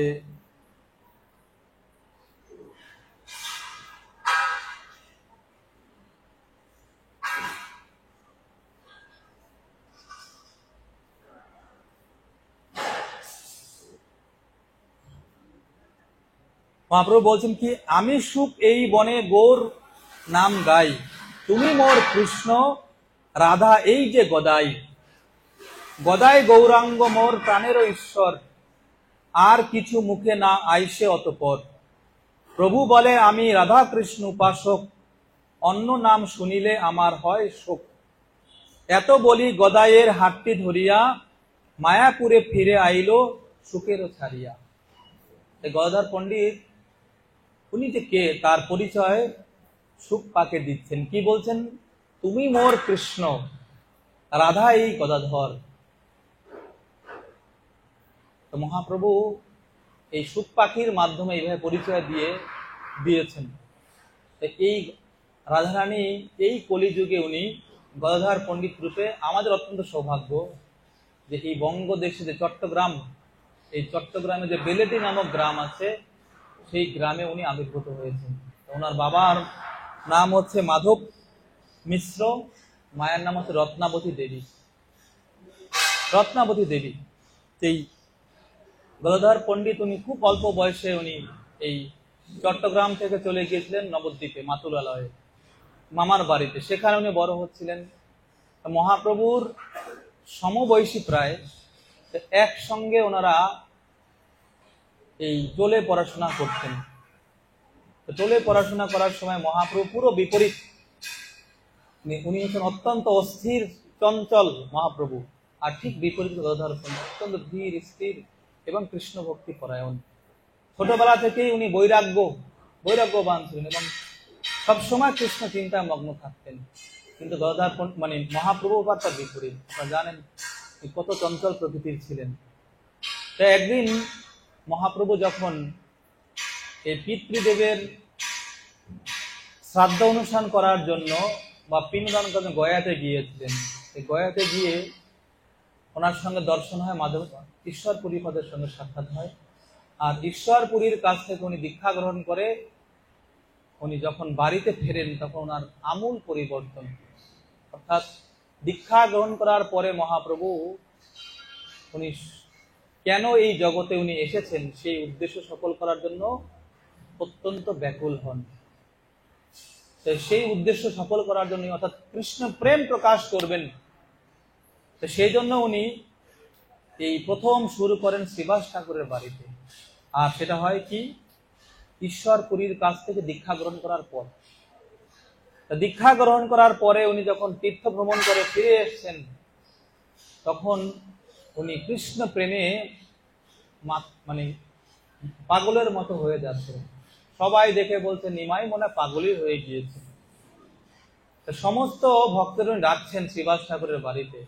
মহাপ্রভু বলছেন কি, আমি সুখ এই বনে গৌর নাম গাই, তুমি মোর কৃষ্ণ, রাধা এই যে গদাই, গদাই গৌরাঙ্গ মোর প্রাণেরও ঈশ্বর, আর কিছু মুখে না আইসে অতপর। প্রভু বলে আমি রাধা কৃষ্ণ উপাসক, অন্য নাম শুনিলে আমার হয় শোক। এত বলি গদাইয়ের হাতটি ধরিয়া, মায়াপুরে ফিরে আইল সুখেরও ছাড়িয়া। গদাধর পণ্ডিত উনি যে কে তার পরিচয় সুখ পাকে দিচ্ছেন। কি বলছেন? তুমি মোর কৃষ্ণ, রাধা এই গদাধর। তো মহাপ্রভু এই সুখ পাখির মাধ্যমে এইভাবে পরিচয় দিয়েছেন। এই রাধারানী এই কলিযুগে উনি গদাধর পণ্ডিত রূপে, আমাদের অত্যন্ত সৌভাগ্য যে এই বঙ্গদেশে যে চট্টগ্রাম, এই চট্টগ্রামে যে বেলেটি নামক গ্রাম আছে, সেই গ্রামে উনি আবির্ভূত হয়েছেন। ওনার বাবার নাম হচ্ছে মাধব মিশ্র, মায়ের নাম হচ্ছে রত্নাবতী দেবী। রত্নাবতী দেবী এই গদাধর পণ্ডিত উনি খুব অল্প বয়সে উনি এই চট্টগ্রাম থেকে চলে গিয়েছিলেন নবদ্বীপে মাতুলালয়ে, মামার বাড়িতে। সেখানে উনি বড় হচ্ছিলেন। মহাপ্রভুর সমবয়সী প্রায়, একসঙ্গে ওনারা এই টোলে পড়াশোনা করতেন। টোলে পড়াশোনা করার সময় মহাপ্রভু পুরো বিপরীত, উনি হচ্ছেন অত্যন্ত অস্থির চঞ্চল মহাপ্রভু, আর ঠিক বিপরীত গদাধর পণ্ডিত অত্যন্ত ধীর স্থির এবং কৃষ্ণ ভক্তি পরায়ণ। ছোটবেলা থেকেই উনি বৈরাগ্যবান ছিলেন এবং সবসময় কৃষ্ণ চিন্তায় মগ্ন থাকতেন। কিন্তু গদাধর মানে মহাপ্রভু তার বিপরীত। আপনারা জানেন কত চঞ্চল প্রকৃতির ছিলেন। তাই একদিন মহাপ্রভু যখন এই পিতৃদেবের শ্রাদ্ধ অনুষ্ঠান করার জন্য বা পিণ্ডদান করার জন্য গয়াতে গিয়েছিলেন, এই গয়াতে গিয়ে ওনার সঙ্গে দর্শন হয় মাধব ঈশ্বরপুরীপদের সঙ্গে সাক্ষাৎ হয়। আর ঈশ্বরপুরীর কাছ থেকে উনি দীক্ষা গ্রহণ করে উনি যখন বাড়িতে ফেরেন তখন ওনার আমূল পরিবর্তন। অর্থাৎ দীক্ষা গ্রহণ করার পরে মহাপ্রভু উনি কেন এই জগতে উনি এসেছেন সেই উদ্দেশ্য সফল করার জন্য অত্যন্ত ব্যাকুল হন। সেই উদ্দেশ্য সফল করার জন্য, অর্থাৎ কৃষ্ণ প্রেম প্রকাশ করবেন, তো সেই জন্য উনি এই প্রথম শুরু করেন শ্রীবাস ঠাকুরের বাড়িতে। আর সেটা হয় কি, ঈশ্বরপুরীর কাছ থেকে দীক্ষা গ্রহণ করার পর। দীক্ষা গ্রহণ করার পরে উনি যখন তীর্থ ভ্রমণ করে ফিরে এসেছেন, তখন উনি কৃষ্ণ প্রেমে মানে পাগলের মতো হয়ে যাচ্ছে। সবাই দেখে বলছে নিমাই মনে পাগলই হয়ে গিয়েছে। সমস্ত ভক্তরা ডাকছেন শ্রীবাস ঠাকুরের বাড়িতে।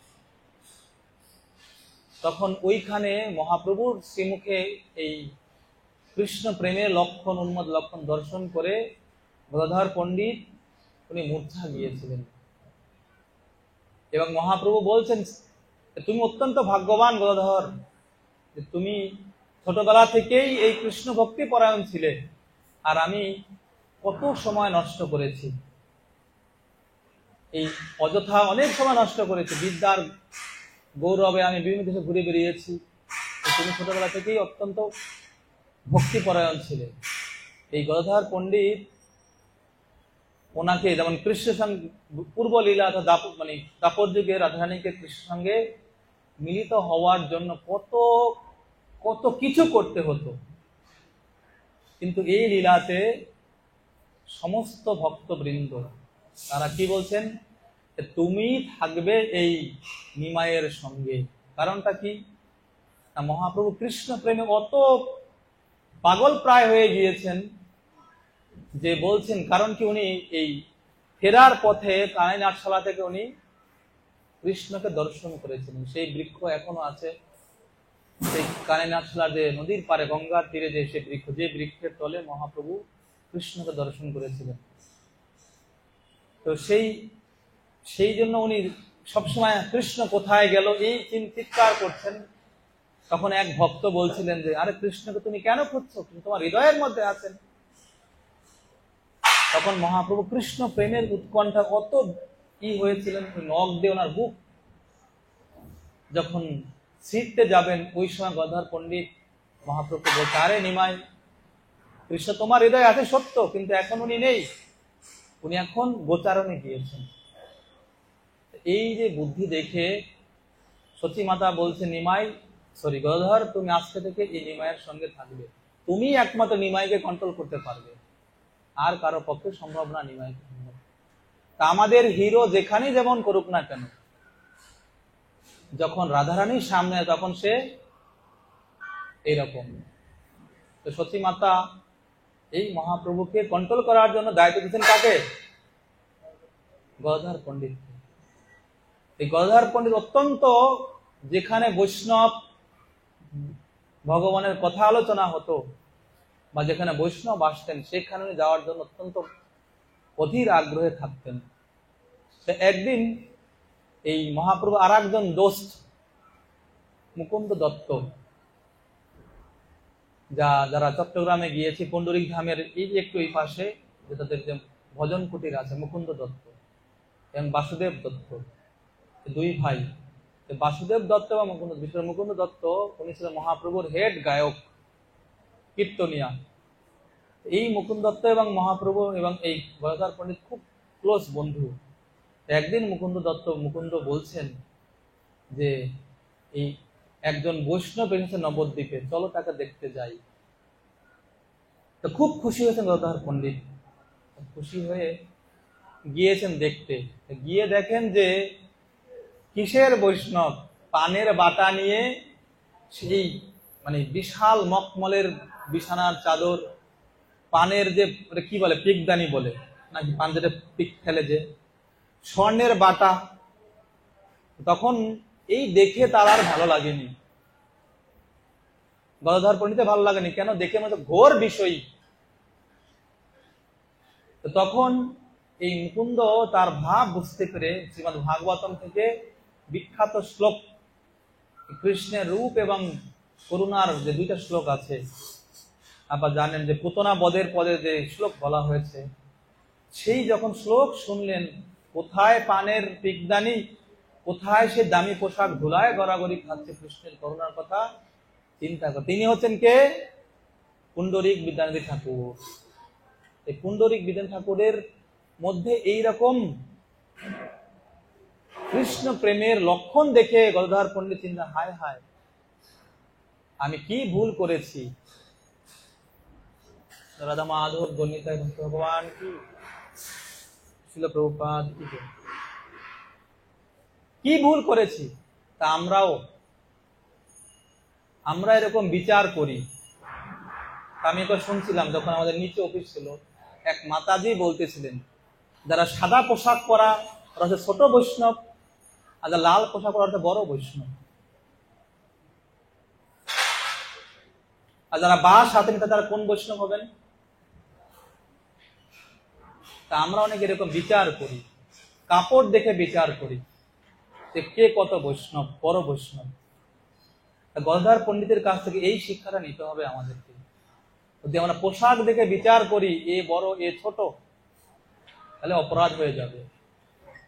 তখন ওইখানে মহাপ্রভুর শ্রীমুখে এই কৃষ্ণ প্রেমের লক্ষণ, উন্মদ লক্ষণ দর্শন করে গদাধর পণ্ডিত উনি মূর্ছা গিয়েছিলেন। এবং মহাপ্রভু বলছেন, তুমি অত্যন্ত ভাগ্যবান গদাধর, যে তুমি ছোটবেলা থেকেই এই কৃষ্ণ ভক্তি পরায়ণ ছিলে, আর আমি কত সময় নষ্ট করেছি, এই অযথা অনেক সময় নষ্ট করেছি, বিদ্যার গৌরবে আমি বিভিন্ন দেশে ঘুরে বেরিয়েছি, তুমি ছোটবেলা থেকেই অত্যন্ত ভক্তি পরায়ণ ছিলেন। এই গদাধর পণ্ডিত ওনাকে যেমন কৃষ্ণের সঙ্গে পূর্ব লীলা মানে দাপর যুগে রাধারানীকে কৃষ্ণের সঙ্গে মিলিত হওয়ার জন্য কত কত কিছু করতে হতো, কিন্তু এই লীলাতে সমস্ত ভক্তবৃন্দ তারা কি বলছেন, তুমি থাকবে এই নিমাইয়ের সঙ্গে। কারণটা কি, মহাপ্রভু কৃষ্ণ প্রেমে অত পাগল প্রায় হয়ে গিয়েছেন যে বলছেন, কারণ কি উনি এই ফেরার পথে কানাই নাটশালা থেকে উনি কৃষ্ণকে দর্শন করেছিলেন। সেই বৃক্ষ এখনো আছে, সেই কানাই নাটশালার যে নদীর পারে গঙ্গার তীরে যে সেই বৃক্ষ, যে বৃক্ষের তলে মহাপ্রভু কৃষ্ণকে দর্শন করেছিলেন। তো সেই জন্য উনি সবসময় কৃষ্ণ কোথায় গেল এই চিৎকার করছেন। তখন এক ভক্ত বলছিলেন যে, আরে কৃষ্ণকে তুমি কেন খুঁজছো, তোমার হৃদয়ের মধ্যে আছেন। তখন মহাপ্রভু কৃষ্ণ প্রেমের উৎকণ্ঠা কত কি হয়েছিলেন, নখ দিয়ে ওনার বুক যখন ছিঁড়তে যাবেন, ওই সময় গদাধর পণ্ডিত মহাপ্রভুকে বলছে, আরে নিমাই কৃষ্ণ তোমার হৃদয়ে আছে সত্য, কিন্তু এখন উনি নেই, উনি এখন গোচারণে গিয়েছেন। এই যে বুদ্ধি দেখে সতী মাতা বলছে, নিমাই গদাধর, তুমি আজকে থেকে এই নিমাইয়ের সঙ্গে থাকবে, তুমি একমাত্র নিমাইকে কন্ট্রোল করতে পারবে, আর কারো পক্ষে সম্ভব না নিমাইকে। তা আমাদের হিরো যেখানেই যেমন করুক না কেন, যখন রাধারানীর সামনে তখন সে এইরকম। তো সতী মাতা এই মহাপ্রভুকে কন্ট্রোল করার জন্য দায়িত্ব দিচ্ছেন কাকে? গদাধর পণ্ডিত। এই গদাধর পণ্ডিত অত্যন্ত, যেখানে বৈষ্ণব ভগবানের কথা আলোচনা হতো বা যেখানে বৈষ্ণব আসতেন সেখানে যাওয়ার জন্য অত্যন্ত অধীর আগ্রহে থাকতেন। একদিন এই মহাপ্রভু আর একজন দোস্ত মুকুন্দ দত্ত, যারা চট্টগ্রামে গিয়েছে পুণ্ডরিক ধামের এই যে একটু এই পাশে, যে তাদের যে ভজন কুটির আছে, মুকুন্দ দত্ত এবং বাসুদেব দত্ত, দুই ভাই। বাসুদেব দত্ত এবং মুকুন্দ দত্ত, উনি ছিলেন মহাপ্রভুর হেড গায়ক, কীর্তনিয়া। এই মুকুন্দ দত্ত এবং মহাপ্রভু এবং এই গদাধর পণ্ডিত খুব ক্লোজ বন্ধু। একদিন মুকুন্দ বলছেন যে এই একজন বৈষ্ণব এসেছে নবদ্বীপে, চলো তাকে দেখতে যাই। তো খুব খুশি হয়েছেন গদাধর পণ্ডিত, খুশি হয়ে গিয়েছেন দেখতে। গিয়ে দেখেন যে কিসের বৈষ্ণব, পানের বাটা নিয়ে সেই মানে বিশাল মখমলের বিছানার চাদর, পানের যে কি বলে পিকদানি বলে নাকি, পান যেটা পিক ফেলে, যে স্বর্ণের বাটা। তখন এই দেখে তার আর ভালো লাগেনি, গদাধর পণ্ডিতে ভালো লাগেনি। কেন? দেখে মতো ঘোর বিষয়ী। তখন এই মুকুন্দ তার ভাব বুঝতে পেরে শ্রীমদ্ ভাগবতম থেকে বিখ্যাত শ্লোক, কৃষ্ণের রূপ এবং করুণার যে দুইটা শ্লোক আছে, আপনারা জানেন যে পুতনা বদের পদে যে শ্লোক বলা হয়েছে, সেই যখন শ্লোক শুনলেন, কোথায় পানের পিকদানি, কোথায় সে দামি পোশাক ধুলায় গড়াগড়ি খাচ্ছে, কৃষ্ণের করুণার কথা চিন্তা করে। তিনি হচ্ছেন কে? পুণ্ডরিক বিদ্যানিধি ঠাকুর। এই পুণ্ডরিক বিদ্যানিধি ঠাকুরের মধ্যে এইরকম কৃষ্ণ প্রেমের লক্ষণ দেখে গদাধর পণ্ডিত চিন্তা, হায় হায়, আমি কি ভুল করেছি। রাধা মাধব গণিতায় ভগবান কি, শিল প্রভুপাদ কি ভুল করেছি। তা আমরা এরকম বিচার করি। আমি একবার শুনছিলাম, যখন আমাদের নিচে অফিস ছিল, এক মাতাজি বলতেছিলেন, যারা সাদা পোশাক পরা ওরা হচ্ছে ছোট বৈষ্ণব, আর যারা লাল পোশাক পরা হচ্ছে বড় বৈষ্ণব, আর যারা বাস হাতে নিতে তারা কোন বৈষ্ণব হবেন? তা আমরা অনেক এরকম বিচার করি, কাপড় দেখে বিচার করি যে কে কত বৈষ্ণব, বড় বৈষ্ণব। গদাধর পণ্ডিতের কাছ থেকে এই শিক্ষাটা নিতে হবে আমাদেরকে। যদি আমরা পোশাক দেখে বিচার করি এ বড় এ ছোট, তাহলে অপরাধ হয়ে যাবে।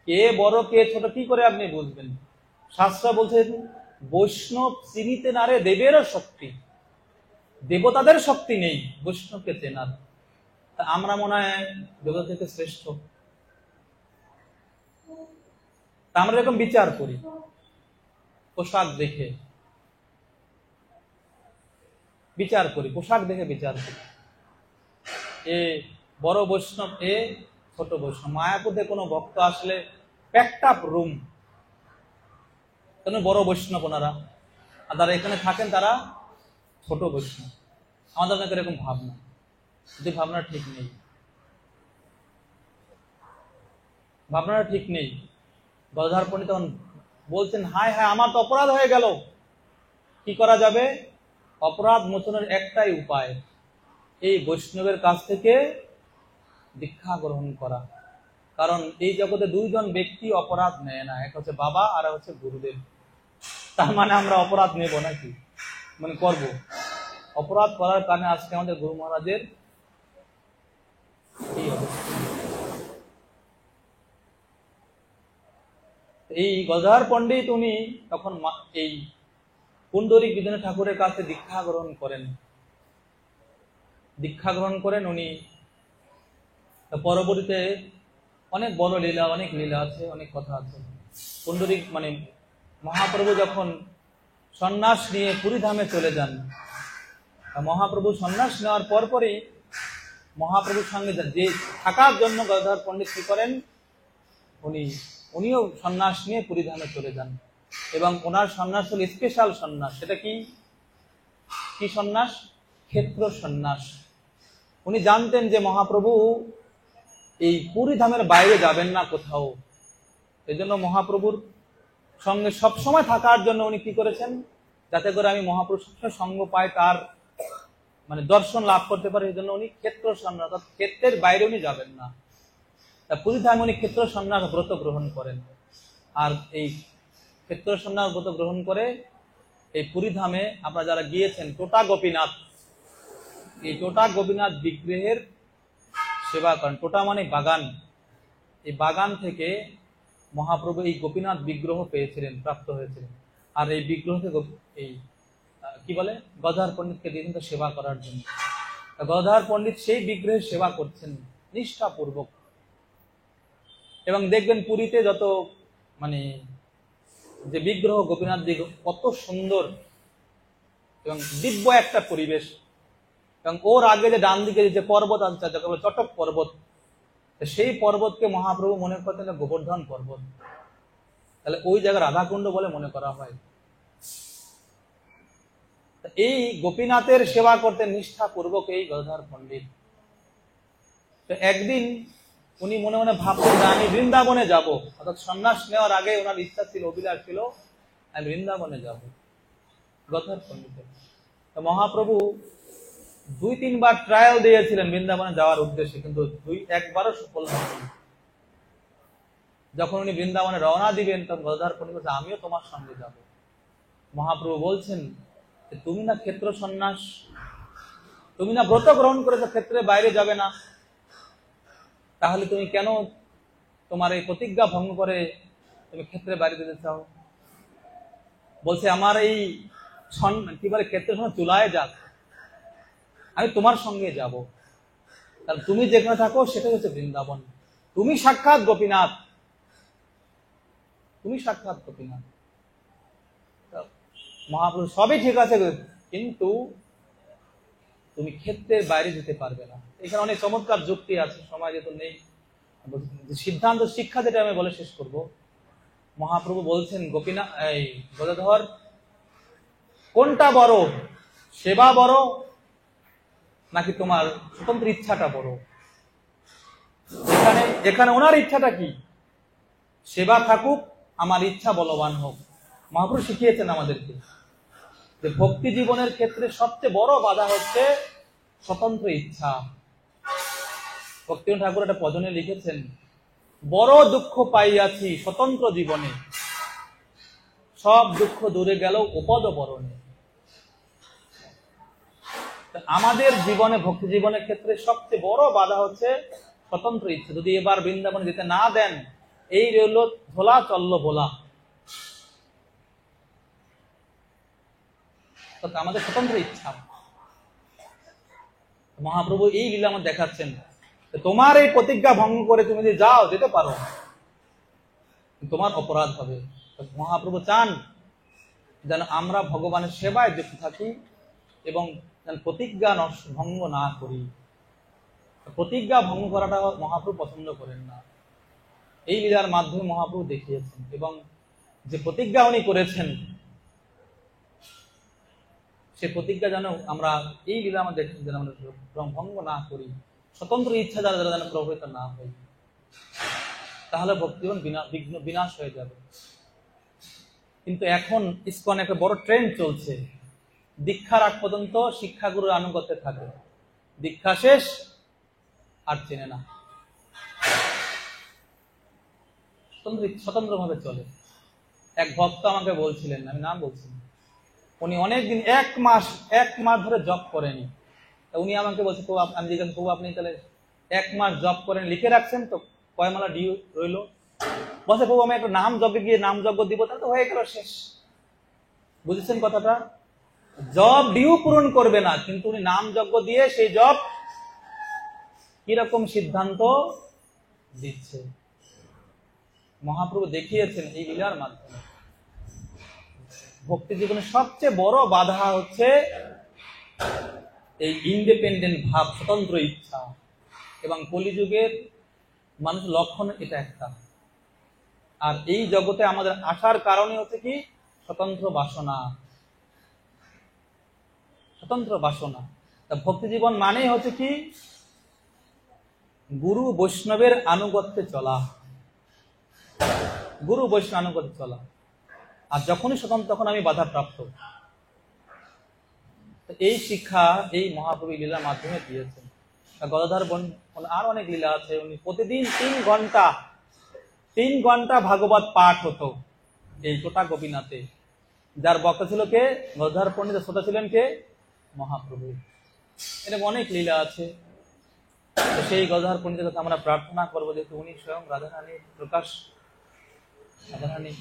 কে বড় কে ছোট কি করে আপনি বুঝবেন? শাস্ত্র বলছে বৈষ্ণব চিনিতে না রে দেবেরও শক্তি, দেবতাদের শক্তি নেই বৈষ্ণবকে চেনার। তা আমরা মনে হয় দেবতা থেকে শ্রেষ্ঠ, তা আমরা এরকম বিচার করি পোশাক দেখে, পোশাক দেখে বিচার করি। এ বড় বৈষ্ণব, এ ছোট বৈষ্ণব। মায়াপুরে কোনো ভক্ত আসলে প্যাকড আপ রুম, বড় বৈষ্ণব ওনারা, আর যারা এখানে থাকেন তারা ছোট বৈষ্ণব। আমাদের অনেক এরকম ভাবনা, যদি ভাবনাটা ঠিক নেই। গদাধর পণ্ডিত তখন বলছেন, হায় হায়, আমার তো অপরাধ হয়ে গেল। কি করা যাবে? অপরাধ মোচনের একটাই উপায়, এই বৈষ্ণবের কাছ থেকে দীক্ষা গ্রহণ করা। কারণ এই জগতে দুইজন ব্যক্তি অপরাধ নেয় না, এক হচ্ছে বাবা আর হচ্ছে গুরুদেব। তার মানে আমরা অপরাধ নেব নাকি, মানে করব? অপরাধ করার কারণে আজকে আমাদের গুরু মহারাজের এই অবস্থা। এই গদাধর পণ্ডিত উনি তখন এই পুণ্ডরিক বিদ্যানিধি ঠাকুরের কাছে দীক্ষা গ্রহণ করেন। দীক্ষা গ্রহণ করেন উনি। পরবর্তীতে অনেক বড় লীলা, অনেক লীলা আছে, অনেক কথা আছে। পুণ্ডরিক মানে মহাপ্রভু যখন সন্ন্যাস নিয়ে পুরীধামে চলে যান, মহাপ্রভু সন্ন্যাস নেওয়ার পরপরই মহাপ্রভুর সঙ্গে যে থাকার জন্য গদাধর পণ্ডিত কি করেন, উনিও সন্ন্যাস নিয়ে পুরীধামে চলে যান। এবং ওনার সন্ন্যাস হল স্পেশাল সন্ন্যাস। সেটা কি সন্ন্যাস? ক্ষেত্র সন্ন্যাস। উনি জানতেন যে মহাপ্রভু এই পুরীধামের বাইরে যাবেন না কোথাও। এই জন্য মহাপ্রভুর সঙ্গে সবসময় থাকার জন্য উনি কি করেছেন, যাতে করে আমি মহাপ্রভুর সবসময় সঙ্গ পাই, তার মানে দর্শন লাভ করতে পারে, এই জন্য উনি ক্ষেত্র সন্ন্যাস, ক্ষেত্রের বাইরে উনি যাবেন না। তা পুরীধামে উনি ক্ষেত্র সন্ন্যাস ব্রত গ্রহণ করেন। আর এই ক্ষেত্র সন্ন্যাস ব্রত গ্রহণ করে এই পুরীধামে আপনারা যারা গিয়েছেন, টোটা গোপীনাথ, এই টোটা গোপীনাথ বিগ্রহের সেবা করেন। টোটা মানে বাগান। এই বাগান থেকে মহাপ্রভু এই গোপীনাথ বিগ্রহ পেয়েছিলেন, প্রাপ্ত হয়েছিলেন। আর এই বিগ্রহকে এই কি বলে গদাধর পণ্ডিতকে দিয়েছেন সেবা করার জন্য। গদাধর পণ্ডিত সেই বিগ্রহের সেবা করছেন নিষ্ঠাপূর্বক। এবং দেখবেন পুরীতে যত মানে যে বিগ্রহ, গোপীনাথ বিগ্রহ কত সুন্দর এবং দিব্য একটা পরিবেশ। এবং ওর আগে যে ডান দিকে যে পর্বত আছে, যাকে বলে চটক পর্বত, সেই পর্বতকে মহাপ্রভু মনে করতেন গোবর্ধন পর্বত। তাহলে ওই জায়গা রাধাকুণ্ড বলে মনে করা হয়। এই গোপীনাথের সেবা করতেন নিষ্ঠাপূর্বক এই গদাধর পণ্ডিত। তো একদিন উনি মনে মনে ভাবতেন যে আমি বৃন্দাবনে যাব, অর্থাৎ সন্ন্যাস নেওয়ার আগে ওনার ইচ্ছা ছিল, অভিলাষ ছিল, আমি বৃন্দাবনে যাব। গদাধর পণ্ডিতের তো মহাপ্রভু 2-3 বার ট্রায়াল দিয়েছিলেন বৃন্দাবনে যাওয়ার উদ্দেশ্যে, কিন্তু একবারও সফল হয়নি। যখন উনি বৃন্দাবনে রওনা দিবেন, তখন গদাধর পণ্ডিত বলছে, আমিও তোমার সঙ্গে যাব। মহাপ্রভু বলছেন, তুমি না ক্ষেত্র সন্ন্যাস, তুমি না ব্রত গ্রহণ করেছো, ক্ষেত্রের বাইরে যাবে না, তাহলে তুমি কেন তোমার এই প্রতিজ্ঞা ভঙ্গ করে তুমি ক্ষেত্রের বাইরে যেতে চাও? বলছে, আমার এই কি বলে ক্ষেত্রের সঙ্গে চুলায় যাক, আমি তোমার সঙ্গে যাব। তাহলে তুমি যেখানে থাকো সেটাই হচ্ছে বৃন্দাবন। তুমি সাক্ষাৎ গোপীনাথ, তুমি সাক্ষাৎ গোপীনাথ। মহাপ্রভু সবই ঠিক আছে, কিন্তু তুমি ক্ষেত্রের বাইরে যেতে পারবে না। এখানে অনেক চমৎকার যুক্তি আছে, সময় যেহেতু নেই। সিদ্ধান্ত শিক্ষা যেটা আমি বলে শেষ করব। মহাপ্রভু বলছেন, গোপীনাথ এই গদাধর, কোনটা বড়, সেবা বড় নাকি তোমার স্বতন্ত্র ইচ্ছাটা বড়? এখানে ওনার ইচ্ছাটা কি? সেবা থাকুক, আমার ইচ্ছা বলবান হোক। মহাপ্রভু শিখিয়েছেন আমাদেরকে যে ভক্তি জীবনের ক্ষেত্রে সবচেয়ে বড় বাধা হচ্ছে স্বতন্ত্র ইচ্ছা। ভক্তিনাথ ঠাকুর একটা পজনে লিখেছেন, বড় দুঃখ পাইয়াছি স্বতন্ত্র জীবনে, সব দুঃখ দূরে গেল উপদ বরণে। আমাদের জীবনে, ভক্তি জীবনের ক্ষেত্রে সবচেয়ে বড় বাধা হচ্ছে স্বতন্ত্র ইচ্ছা। যদি এবার বৃন্দাবনে যেতে না দেন, এই রইল ঝোলা চলল ভোলা। আমাদের স্বতন্ত্র ইচ্ছা। মহাপ্রভু এই লীলা আমার দেখাচ্ছেন, তোমার এই প্রতিজ্ঞা ভঙ্গ করে তুমি যদি যাও, যেতে পারো, তোমার অপরাধ হবে। মহাপ্রভু চান যেন আমরা ভগবানের সেবায় যুক্ত থাকি এবং প্রতিজ্ঞা ভঙ্গ না করি। প্রতিজ্ঞা ভঙ্গ করাটা মহাপ্রভু পছন্দ করেন না। এই লীলার মাধ্যমে মহাপ্রভু দেখিয়েছেন। এবং যে প্রতিজ্ঞা উনি করেছেন, সে প্রতিজ্ঞা যেন আমরা এই লীলা আমরা দেখেন, যেন আমরা ভঙ্গ না করি, স্বতন্ত্র ইচ্ছা দ্বারা যেন প্রভাবিত না হই, তাহলে ভক্তিজীবন বিনাশ হয়ে যাবে। কিন্তু এখন ইসকনে একটা বড় ট্রেন্ড চলছে, দীক্ষার আগ পর্যন্ত শিক্ষাগুরুর আনুগত্যে থাকে, দীক্ষা শেষ আর চেনে না, স্বতন্ত্রভাবে চলে। এক ভক্ত আমাকে বলছিলেন, আমি নাম বলছি, উনি অনেকদিন 1 মাস ধরে জপ করেনি। উনি আমাকে বলছে, তো আমি জিজ্ঞাসা করবো, আপনি তাহলে 1 মাস জপ করেন, লিখে রাখছেন তো, কয় মালা ডিউ রইল? বলছে, প্রভু আমি একটা নাম যজ্ঞে গিয়ে নাম যজ্ঞ দিব, তাহলে তো হয়ে গেল, শেষ। বুঝেছেন কথাটা? জব ডিউ পূরণ করবে না, কিন্তু উনি নাম যজ্ঞ দিয়ে সেই জব কিরকম সিদ্ধান্ত দিচ্ছে মহাপ্রভু দেখিয়েছেন এই লীলার মাধ্যমে। ভক্তি জীবনের সবচেয়ে বড় বাধা হচ্ছে এই ইন্ডিপেন্ডেন্ট ভাব, স্বতন্ত্র ইচ্ছা, এবং কলিযুগের মানুষ লক্ষণ এটা একটা। আর এই জগতে আমাদের আসার কারণে হচ্ছে কি স্বতন্ত্র বাসনা, স্বতন্ত্র বাসনা। তা ভক্তি জীবন মানেই হচ্ছে কি গুরু বৈষ্ণবের আনুগত্যে চলা, গুরু বৈষ্ণব আনুগত্যে চলা। আর যখনই স্বতন্ত্র তখন আমি বাধাপ্রাপ্ত। এই শিক্ষা এই মহাপ্রভু লীলার মাধ্যমে দিয়েছেন। গদাধর আর অনেক লীলা আছে। উনি প্রতিদিন 3 ঘন্টা ভাগবত পাঠ হতো এই টোটা গোপীনাথে। যার বক্তা ছিল কে? গদাধর পণ্ডিত। শ্রোতা ছিলেন কে? মহাপ্রভু। এরকম অনেক লীলা আছে। সেই গদাধর পণ্ডিতের কথা আমরা প্রার্থনা করবো, যেহেতু উনি স্বয়ং রাধারানীর প্রকাশ, রাধারানী